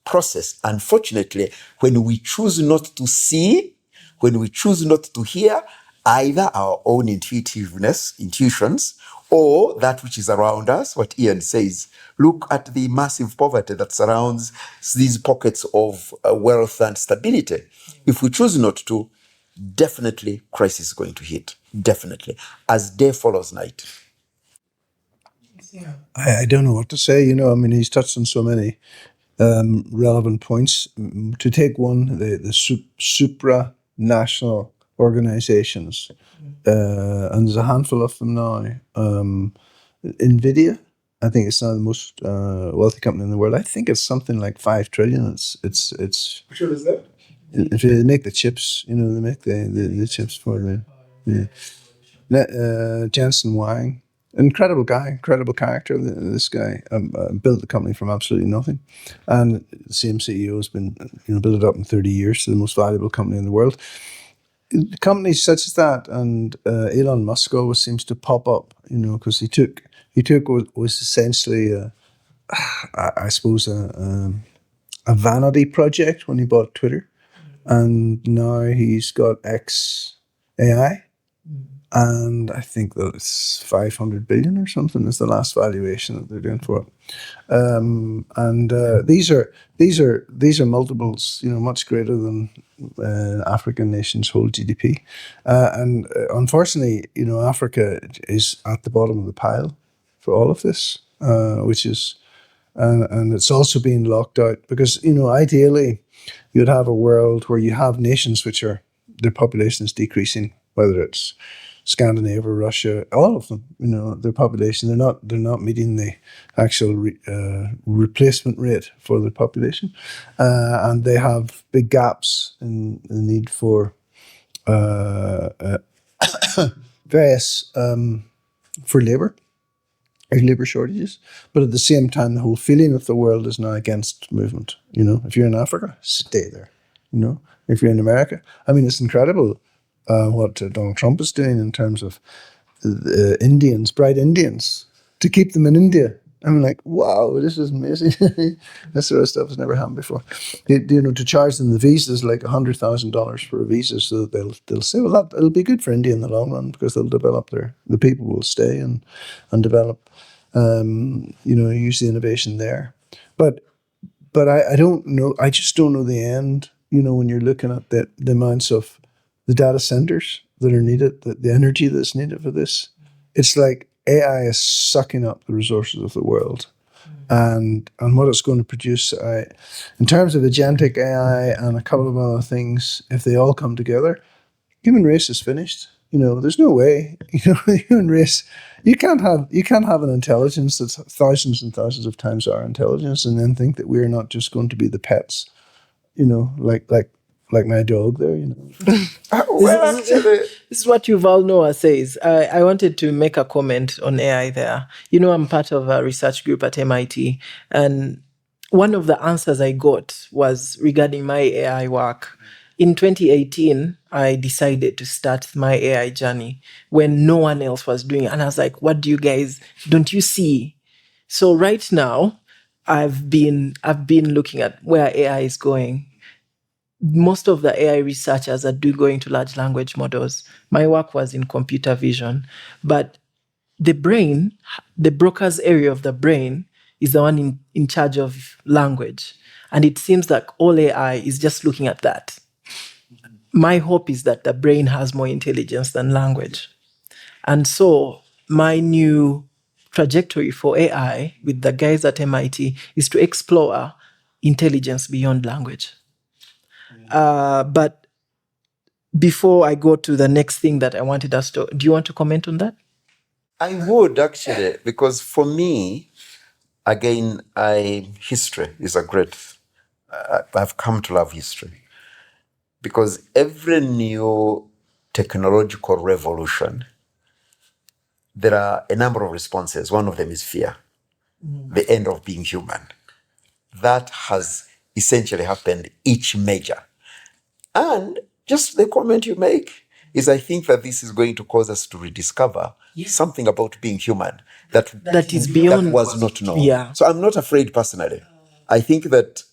process. Unfortunately, when we choose not to see, when we choose not to hear, either our own intuitions, or that which is around us, what Ian says. Look at the massive poverty that surrounds these pockets of wealth and stability. If we choose not to, definitely crisis is going to hit. Definitely. As day follows night. I don't know what to say. He's touched on so many relevant points. To take one, the supranational organizations, and there's a handful of them now. NVIDIA, I think it's now the most wealthy company in the world. I think it's something like 5 trillion. It's. Which one is that? If they make the chips, they make the chips for the. Yeah. Jensen Wang. incredible guy, incredible character. This guy built the company from absolutely nothing, and the same CEO has been built it up in 30 years to the most valuable company in the world. Companies such as that, and Elon Musk always seems to pop up, because he took what was essentially I suppose a vanity project when he bought Twitter, and now he's got X AI, and I think that it's 500 billion or something is the last valuation that they're doing for it. And these are multiples, much greater than African nations' whole GDP. And unfortunately, Africa is at the bottom of the pile for all of this, which is, and it's also being locked out because, ideally, you'd have a world where you have nations which are, their population is decreasing, whether it's Scandinavia, Russia, all of them, their population, they're not meeting the actual replacement rate for their population, and they have big gaps in the need for various for labour. There's labour shortages, but at the same time, the whole feeling of the world is now against movement. If you're in Africa, stay there. If you're in America, I mean, it's incredible what Donald Trump is doing in terms of Indians, bright Indians, to keep them in India. I'm like, wow, this is amazing. This sort of stuff has never happened before. To charge them the visas like $100,000 for a visa, so that they'll say, well, it'll be good for India in the long run because they'll develop the people will stay and develop, use the innovation there. But I don't know. I just don't know the end. When you're looking at the amounts of the data centers that are needed, the energy that's needed for this, it's like AI is sucking up the resources of the world, and what it's going to produce. In terms of agentic AI and a couple of other things, if they all come together, human race is finished. There's no way. The human race. You can't have an intelligence that's thousands and thousands of times our intelligence, and then think that we're not just going to be the pets. Like my dog there. Well, actually, This is what Yuval Noah says. I wanted to make a comment on AI there. I'm part of a research group at MIT, and one of the answers I got was regarding my AI work. In 2018, I decided to start my AI journey when no one else was doing it. And I was like, what do you guys, don't you see? So right now, I've been looking at where AI is going. Most of the AI researchers are going to large language models. My work was in computer vision, but the brain, the Broca's area of the brain, is the one in charge of language. And it seems like all AI is just looking at that. My hope is that the brain has more intelligence than language. And so my new trajectory for AI with the guys at MIT is to explore intelligence beyond language. But before I go to the next thing that I wanted us to, do you want to comment on that? I would actually, because for me, again, history is a great. I've come to love history because every new technological revolution, there are a number of responses. One of them is fear, the end of being human. That has essentially happened each major. And just the comment you make is, I think that this is going to cause us to rediscover something about being human that is beyond, that was not known. Yeah. So I'm not afraid personally. I think that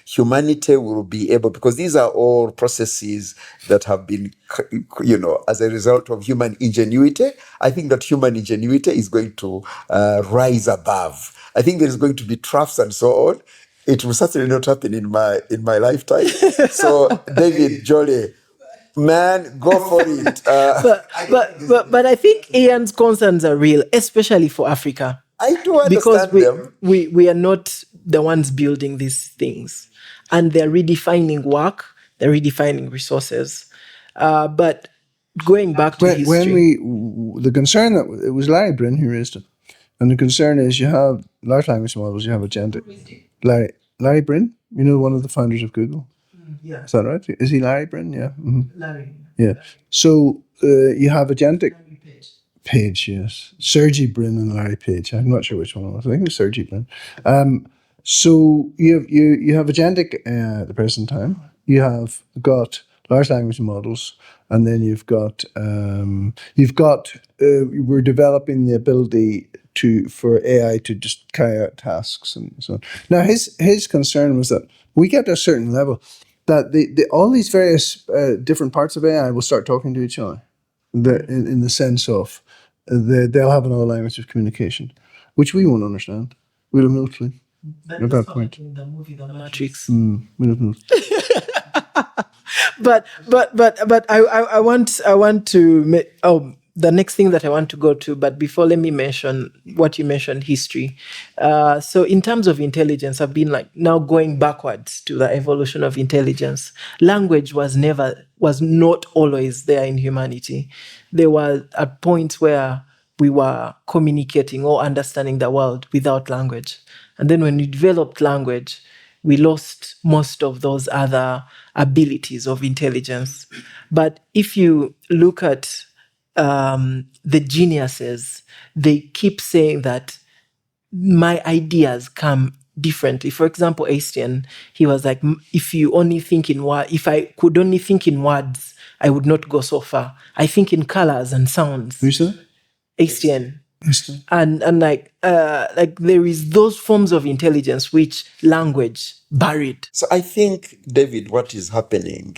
humanity will be able, because these are all processes that have been, as a result of human ingenuity. I think that human ingenuity is going to rise above. I think there is going to be troughs and so on. It will certainly not happen in my lifetime. So, David, Jolly, man, go for it. But I think Ian's concerns are real, especially for Africa. I do understand them. We are not the ones building these things, and they're redefining work, they're redefining resources. But going back to history, the concern that it was Larry Brin who raised it, and the concern is you have large language models, you have agentic. Larry Brin, one of the founders of Google. Yeah. Is that right? Is he Larry Brin? Yeah. Mm-hmm. Larry. Yeah. So you have agentic. Page, yes. Sergey Brin and Larry Page. I'm not sure which one it was. I think it was Sergey Brin. So you have agentic at the present time. You have got large language models, and then you've got we're developing the ability for AI to just carry out tasks and so on. Now his concern was that we get to a certain level that all these various different parts of AI will start talking to each other. In the sense of they'll have another language of communication, which we won't understand. We'll have no clue at that point. In the movie The Matrix. We'll have no. But I want to the next thing that I want to go to, but before, let me mention what you mentioned, history. So in terms of intelligence, I've been like now going backwards to the evolution of intelligence. Language was not always there in humanity. There were at points where we were communicating or understanding the world without language. And then when we developed language, we lost most of those other abilities of intelligence. But if you look at the geniuses, they keep saying that my ideas come differently. For example, Einstein, he was like, if I could only think in words, I would not go so far. I think in colors and sounds. Who's that? Einstein. And like there is those forms of intelligence which language buried. So I think, David, what is happening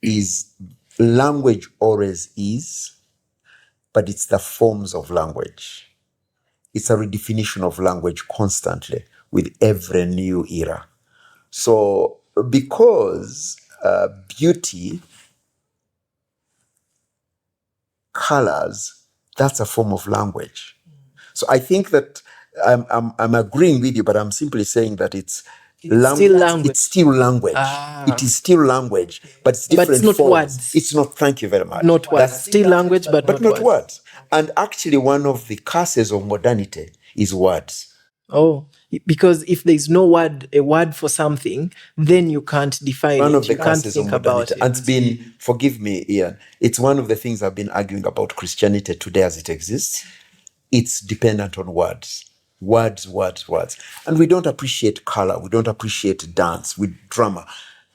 is language always is, but it's the forms of language. It's a redefinition of language constantly with every new era. So because beauty, colors, that's a form of language. So I think that I'm agreeing with you, but I'm simply saying that it's still language. It's still language. It is still language, but it's different But it's not forms. words. It's not. Thank you very much. Not words. Still language, but not words. words. And actually, one of the curses of modernity is words. Oh, because if there's no word, a word for something, then you can't define One it. of the You can't curses of think about modernity. it. And it's been, forgive me, Ian, it's one of the things I've been arguing about Christianity today as it exists. It's dependent on words. Words. And we don't appreciate color. We don't appreciate dance with drama.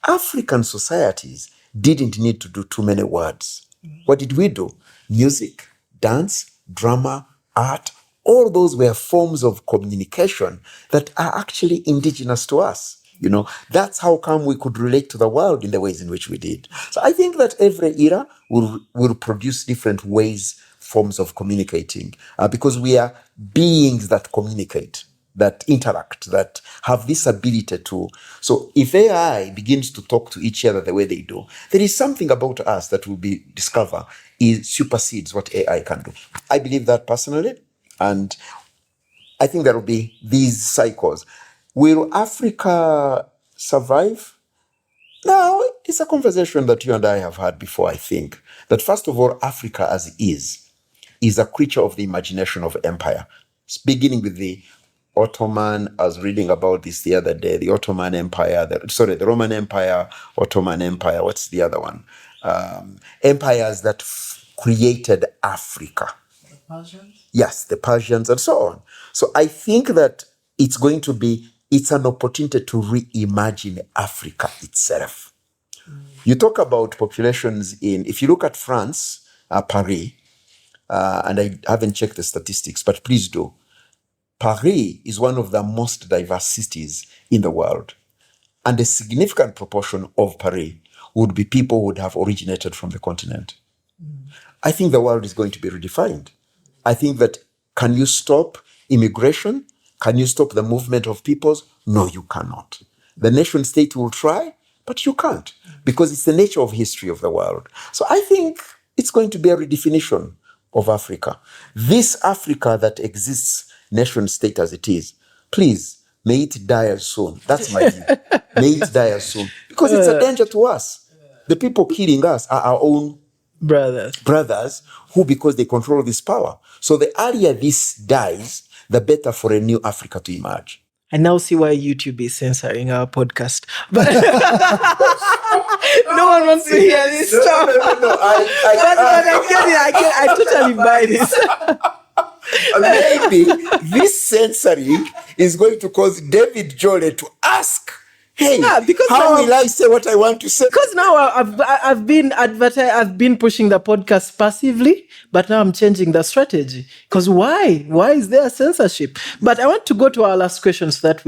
African societies didn't need to do too many words. What did we do? Music, dance, drama, art, all those were forms of communication that are actually indigenous to us. You know, that's how come we could relate to the world in the ways in which we did. So I think that every era will produce different ways, forms of communicating, because we are beings that communicate, that interact, that have this ability to. So if AI begins to talk to each other the way they do, there is something about us that will be discovered supersedes what AI can do. I believe that personally, and I think there will be these cycles. Will Africa survive? Now, it's a conversation that you and I have had before, I think. That first of all, Africa as is a creature of the imagination of empire. It's beginning with the Ottoman. I was reading about this the other day. The Ottoman Empire, the Roman Empire, Ottoman Empire. What's the other one? Empires that created Africa. The Persians? Yes, the Persians and so on. So I think that it's an opportunity to reimagine Africa itself. You talk about populations if you look at France, Paris, and I haven't checked the statistics, but please do. Paris is one of the most diverse cities in the world. And a significant proportion of Paris would be people who would have originated from the continent. I think the world is going to be redefined. I think that, can you stop immigration? Can you stop the movement of peoples? No, you cannot. The nation state will try, but you can't, because it's the nature of history of the world. So I think it's going to be a redefinition of Africa. This Africa that exists, nation state as it is, please, may it die as soon. That's my view. May it die as soon. Because it's a danger to us. The people killing us are our own brothers who, because they control this power. So the earlier this dies, the better for a new Africa to emerge. I now see why YouTube is censoring our podcast. But No one wants to hear this stuff. No. But I get it. I totally buy this. Maybe this censoring is going to cause David Jolly to ask, hey, Because how now will I say what I want to say? Because now I've been I've been pushing the podcast passively, but now I'm changing the strategy. Because why? Why is there censorship? But I want to go to our last question so that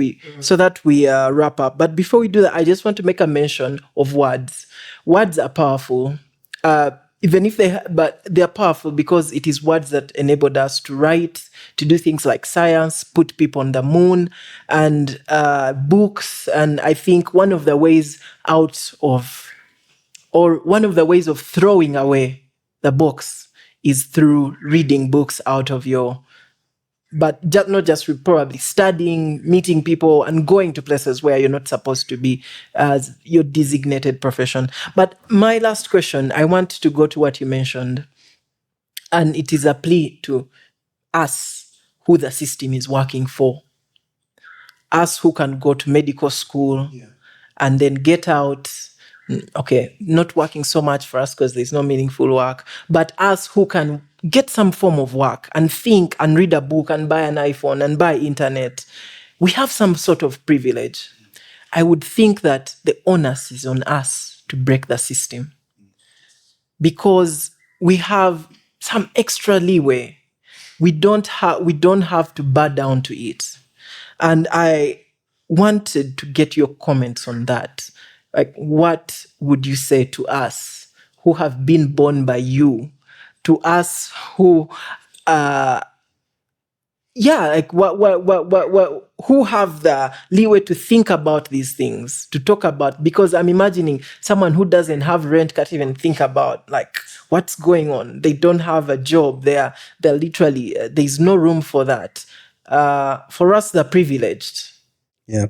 we wrap up. But before we do that, I just want to make a mention of words. Words are powerful. Even if but they're powerful because it is words that enabled us to write, to do things like science, put people on the moon, and books. And I think one of the ways of throwing away the books is through reading books out of but not just probably studying, meeting people, and going to places where you're not supposed to be as your designated profession. But my last question, I want to go to what you mentioned, and it is a plea to us who the system is working for. Us who can go to medical school and then get out. Okay, not working so much for us because there's no meaningful work, but us who can get some form of work and think and read a book and buy an iPhone and buy internet, we have some sort of privilege. I would think that the onus is on us to break the system because we have some extra leeway. We don't have to bow down to it. And I wanted to get your comments on that. Like, what would you say to us who have been born by you, to us who, who have the leeway to think about these things, to talk about? Because I'm imagining someone who doesn't have rent can't even think about like what's going on. They don't have a job. They're literally there's no room for that. For us, the privileged. Yeah.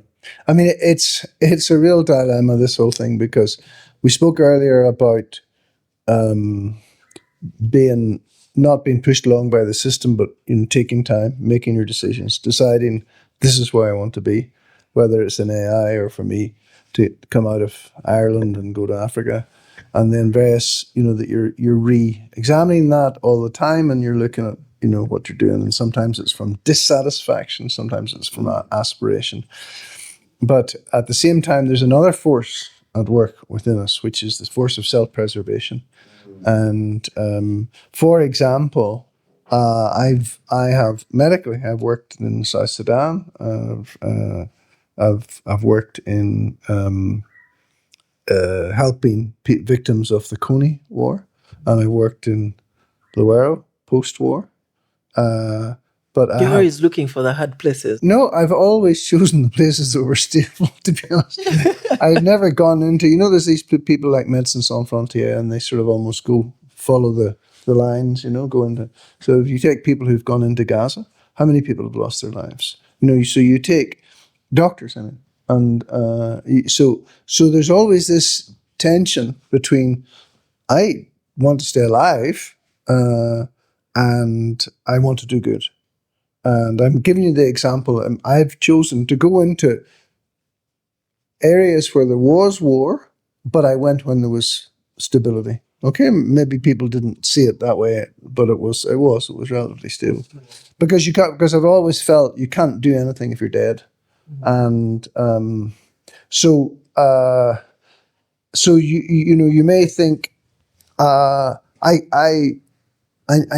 I mean, it's a real dilemma, this whole thing, because we spoke earlier about not being pushed along by the system, but taking time, making your decisions, deciding this is where I want to be, whether it's in AI or for me to come out of Ireland and go to Africa, and then various, that you're re-examining that all the time, and you're looking at what you're doing, and sometimes it's from dissatisfaction, sometimes it's from aspiration. But at the same time, there's another force at work within us, which is the force of self-preservation. And for example, I've worked in South Sudan. I've worked in helping victims of the Coney War, and I worked in Luero post-war. But You're always looking for the hard places. No, I've always chosen the places that were stable, to be honest. I've never gone into, there's these people like Médecins Sans Frontières, and they sort of almost follow the lines, go into. So if you take people who've gone into Gaza, how many people have lost their lives? So you take doctors in it. And so there's always this tension between, I want to stay alive, and I want to do good. And I'm giving you the example. I've chosen to go into areas where there was war, but I went when there was stability. Okay, maybe people didn't see it that way, but it was relatively stable. Because I've always felt you can't do anything if you're dead, and so you may think I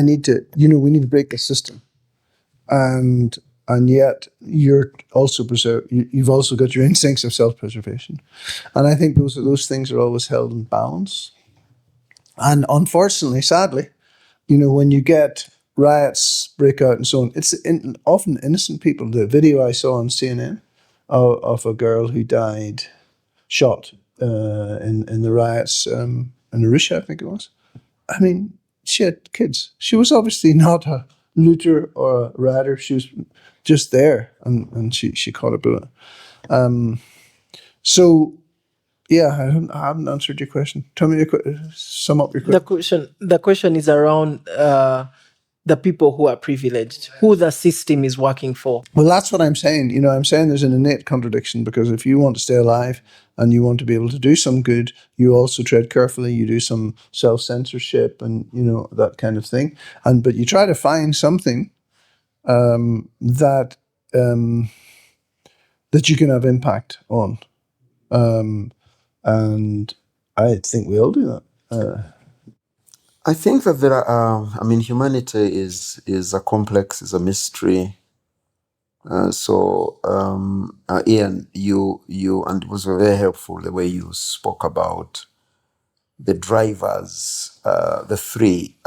need to we need to break the system. And yet you're also you've also got your instincts of self-preservation, and I think those things are always held in balance. And unfortunately, sadly, when you get riots break out and so on, it's often innocent people. The video I saw on CNN of a girl who died shot in the riots in Arusha, I think it was. I mean, she had kids. She was obviously not a looter or a rioter. She was just there, and she caught a bullet. So, yeah, I haven't answered your question. Tell me, sum up your question. The question is around the people who are privileged, who the system is working for. Well, that's what I'm saying. You know, I'm saying there's an innate contradiction, because if you want to stay alive and you want to be able to do some good, you also tread carefully. You do some self-censorship and, you know, that kind of thing. But you try to find something that that you can have impact on. And I think we all do that. I think that there are, humanity is a complex, is a mystery. Ian, you, and it was very helpful the way you spoke about the drivers, the three.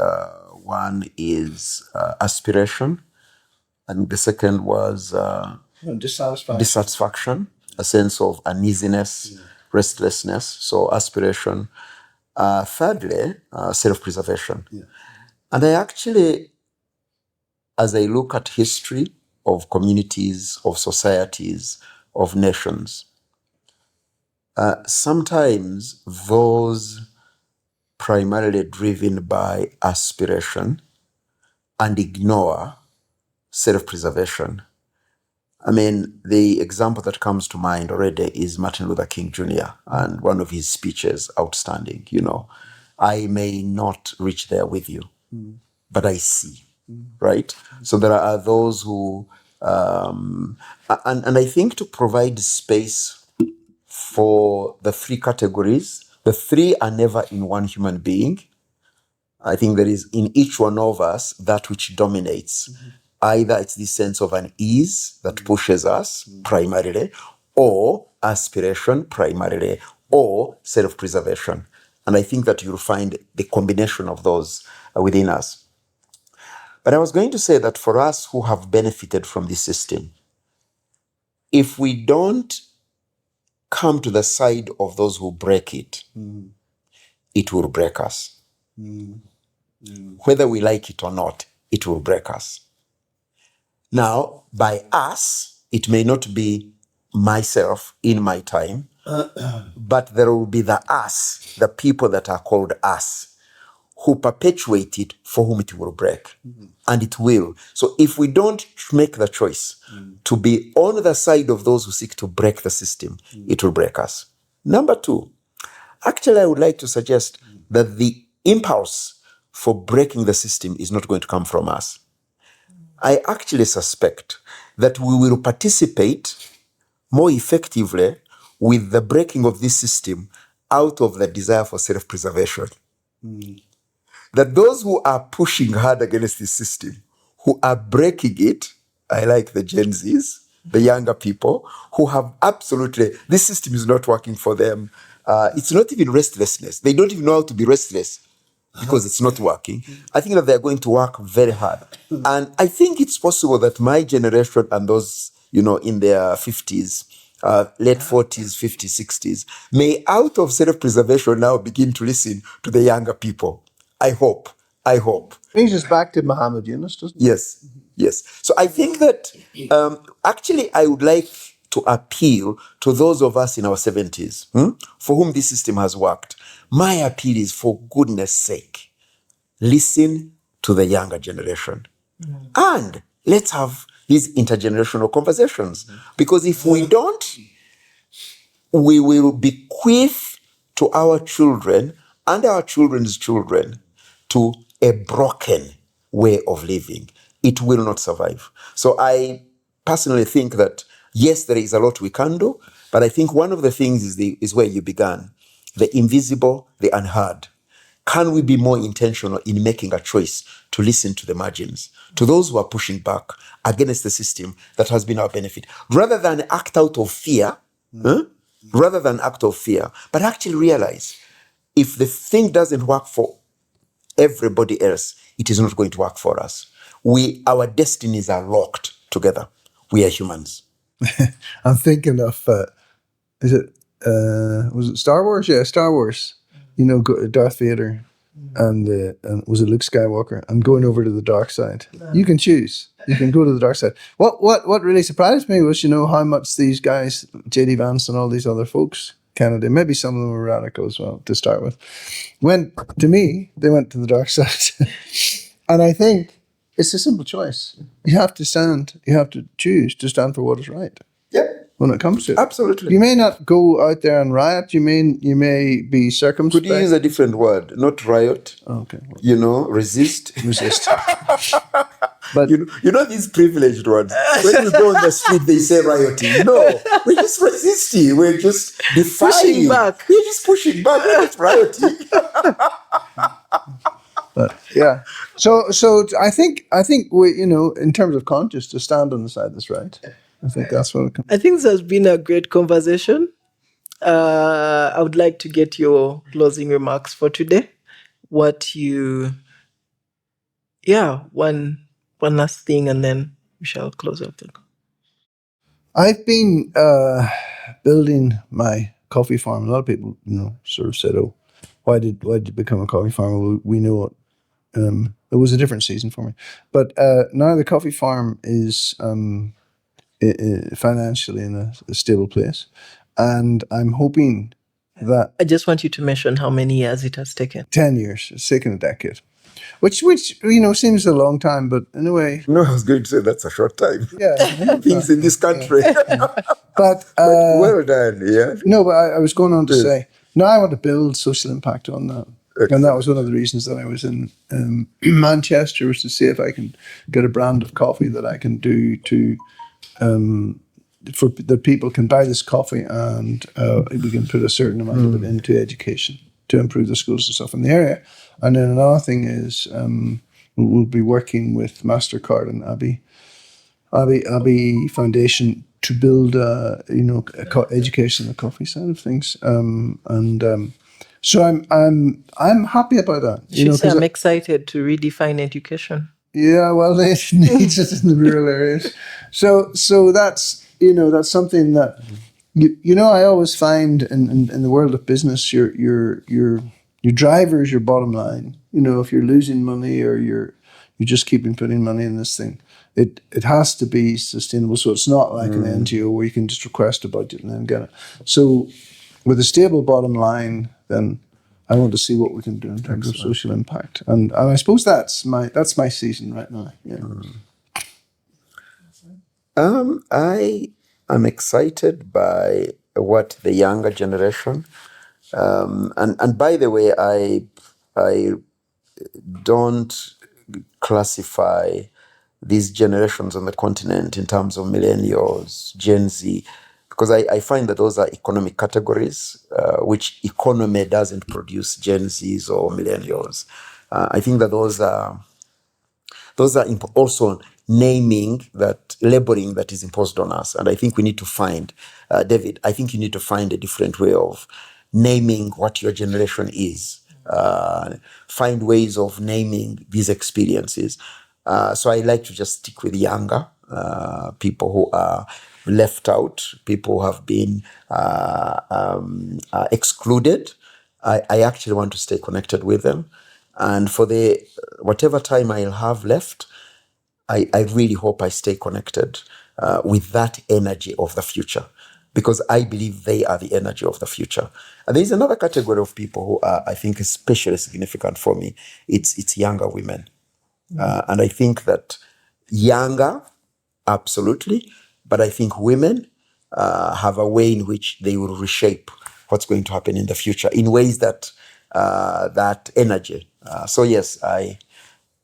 One is aspiration, and the second was dissatisfaction, a sense of uneasiness, restlessness. So aspiration. Thirdly, self-preservation. And I actually, as I look at history of communities, of societies, of nations, sometimes those primarily driven by aspiration and ignore self-preservation. I mean, the example that comes to mind already is Martin Luther King Jr. and one of his speeches, outstanding, you know, I may not reach there with you, but I see, right? So there are those who, and I think to provide space for the three categories, the three are never in one human being. I think there is in each one of us that which dominates. Either it's this sense of an ease that pushes us primarily, or aspiration primarily, or self-preservation. And I think that you'll find the combination of those within us. But I was going to say that for us who have benefited from this system, if we don't come to the side of those who break it, it will break us. Whether we like it or not, it will break us. Now, by us, it may not be myself in my time, but there will be the us, the people that are called us, who perpetuate it, for whom it will break. And it will. So if we don't make the choice to be on the side of those who seek to break the system, it will break us. Number two, actually, I would like to suggest that the impulse for breaking the system is not going to come from us. I actually suspect that we will participate more effectively with the breaking of this system out of the desire for self-preservation. That those who are pushing hard against this system, who are breaking it, I like the Gen Zs, the younger people, who have absolutely, this system is not working for them. It's not even restlessness. They don't even know how to be restless because it's not working. I think that they're going to work very hard. And I think it's possible that my generation and those, you know, in their 50s, late 40s, 50s, 60s, may out of self-preservation now begin to listen to the younger people. I hope. Brings us back to Muhammad Yunus, doesn't it? Yes. So I think that actually I would like to appeal to those of us in our 70s for whom this system has worked. My appeal is, for goodness sake, listen to the younger generation. And let's have these intergenerational conversations. Because if we don't, we will bequeath to our children and our children's children to a broken way of living. It will not survive. So I personally think that, yes, there is a lot we can do, but I think one of the things is where you began, the invisible, the unheard. Can we be more intentional in making a choice to listen to the margins, to those who are pushing back against the system that has been our benefit, rather than act out of fear, but actually realize if the thing doesn't work for everybody else, it is not going to work for us. Our destinies are locked together. We are humans. I'm thinking of, was it Star Wars? Yeah, Star Wars. You know, Darth Vader and was it Luke Skywalker? And going over to the dark side. You can choose. You can go to the dark side. What really surprised me was, you know, how much these guys, J.D. Vance and all these other folks, Kennedy, maybe some of them were radical as well to start with, they went to the dark side. And I think it's a simple choice. You have to choose to stand for what is right. Yeah, When it comes to it. absolutely. You may not go out there and riot. You may be circumspect. Could you use a different word? Not riot. Okay. Resist. Resist. But You know these privileged ones. When we go on the street, they say rioting. No, we're just resisting. We're just defying. Pushing back. We're just pushing back. We're not rioting. But yeah, so I think we, in terms of conscience, to stand on the side that's right. I think that's what it comes. I think this has been a great conversation. I would like to get your closing remarks for today. One last thing, and then we shall close up. I've been building my coffee farm. A lot of people, sort of said, "Oh, why did you become a coffee farmer?" We know it. It was a different season for me, but now the coffee farm is financially in a stable place, and I'm hoping that I just want you to mention how many years it has taken. 10 years, it's taken a decade, which seems a long time, but in a way, No, I was going to say that's a short time. yeah. Things in this country. But Well done. Yeah. no, but I was going on to say, now I want to build social impact on that. And that was one of the reasons that I was in Manchester, was to see if I can get a brand of coffee that I can do to for that people can buy this coffee, and we can put a certain amount of it into education to improve the schools and stuff in the area. And then another thing is we'll be working with MasterCard and Abbey Foundation to build education on the coffee side of things. So I'm happy about that. I'm excited to redefine education. Yeah, well, it needs it in the rural areas. So that's that's something that I always find in the world of business, your driver is your bottom line. If you're losing money or you're just keeping putting money in this thing, it has to be sustainable. So it's not like an NGO where you can just request a budget and then get it. So with a stable bottom line, then I want to see what we can do in terms of social impact, and I suppose that's my season right now. Yeah. I am excited by what the younger generation, and by the way, I don't classify these generations on the continent in terms of millennials, Gen Z, because I find that those are economic categories, which economy doesn't produce Gen Zs or millennials. I think that those are also labeling that is imposed on us. And I think we need to find, David, I think you need to find a different way of naming what your generation is. Find ways of naming these experiences. So I like to just stick with younger people who are left out, people who have been excluded. I actually want to stay connected with them. And for the whatever time I'll have left, I really hope I stay connected with that energy of the future, because I believe they are the energy of the future. And there's another category of people who are, I think, especially significant for me. It's younger women. And I think that younger, absolutely, but I think women have a way in which they will reshape what's going to happen in the future in ways that that energy. So yes,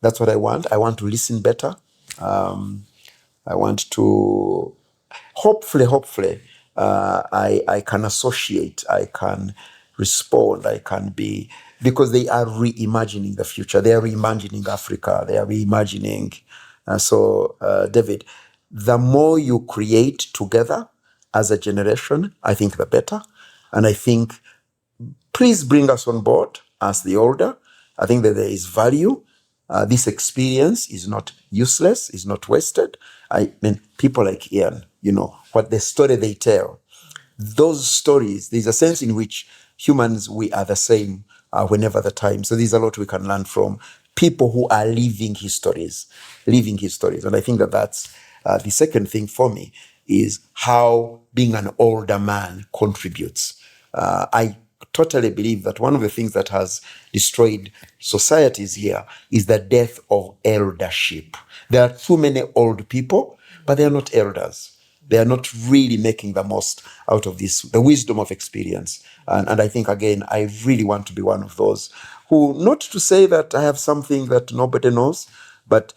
that's what I want. I want to listen better. I want to hopefully I can associate, I can respond, I can be, because they are reimagining the future. They are reimagining Africa. They are reimagining. David, the more you create together as a generation, I think the better. And I think, please bring us on board as the older. I think that there is value. This experience is not useless, is not wasted. I mean, people like Ian, what the story they tell, those stories, there's a sense in which humans, we are the same whenever the time. So there's a lot we can learn from people who are living histories. And I think that that's the second thing for me, is how being an older man contributes. I totally believe that one of the things that has destroyed societies here is the death of eldership. There are too many old people, but they are not elders. They are not really making the most out of this, the wisdom of experience. And I think, again, I really want to be one of those who, not to say that I have something that nobody knows, but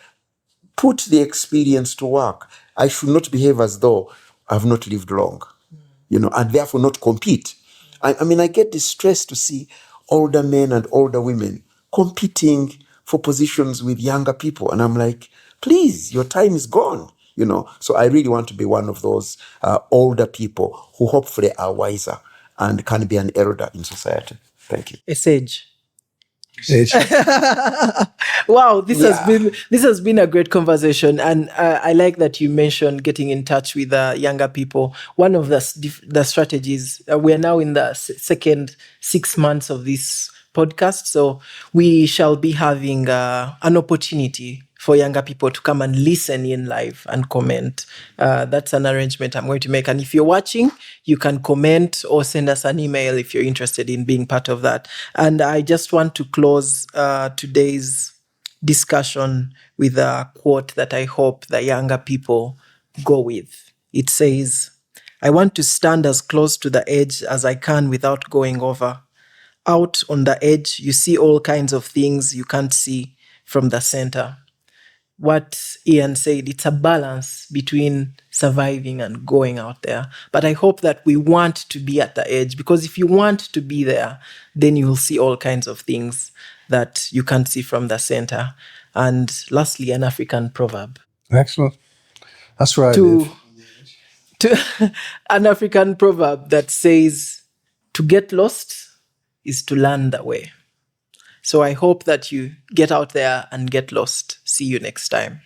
put the experience to work. I should not behave as though I've not lived long, and therefore not compete. I mean, I get distressed to see older men and older women competing for positions with younger people. And I'm like, please, your time is gone. So I really want to be one of those older people who hopefully are wiser and can be an elder in society. Thank you. A sage. Age. Wow, this has been a great conversation, and I like that you mentioned getting in touch with younger people. One of the strategies, we are now in the second 6 months of this podcast, so we shall be having an opportunity for younger people to come and listen in live and comment. That's an arrangement I'm going to make. And if you're watching, you can comment or send us an email if you're interested in being part of that. And I just want to close today's discussion with a quote that I hope the younger people go with. It says, "I want to stand as close to the edge as I can without going over. Out on the edge, you see all kinds of things you can't see from the center." What Ian said, it's a balance between surviving and going out there. But I hope that we want to be at the edge, because if you want to be there, then you will see all kinds of things that you can't see from the center. And lastly, an African proverb. Excellent. That's right. An African proverb that says, to get lost is to learn the way. So I hope that you get out there and get lost. See you next time.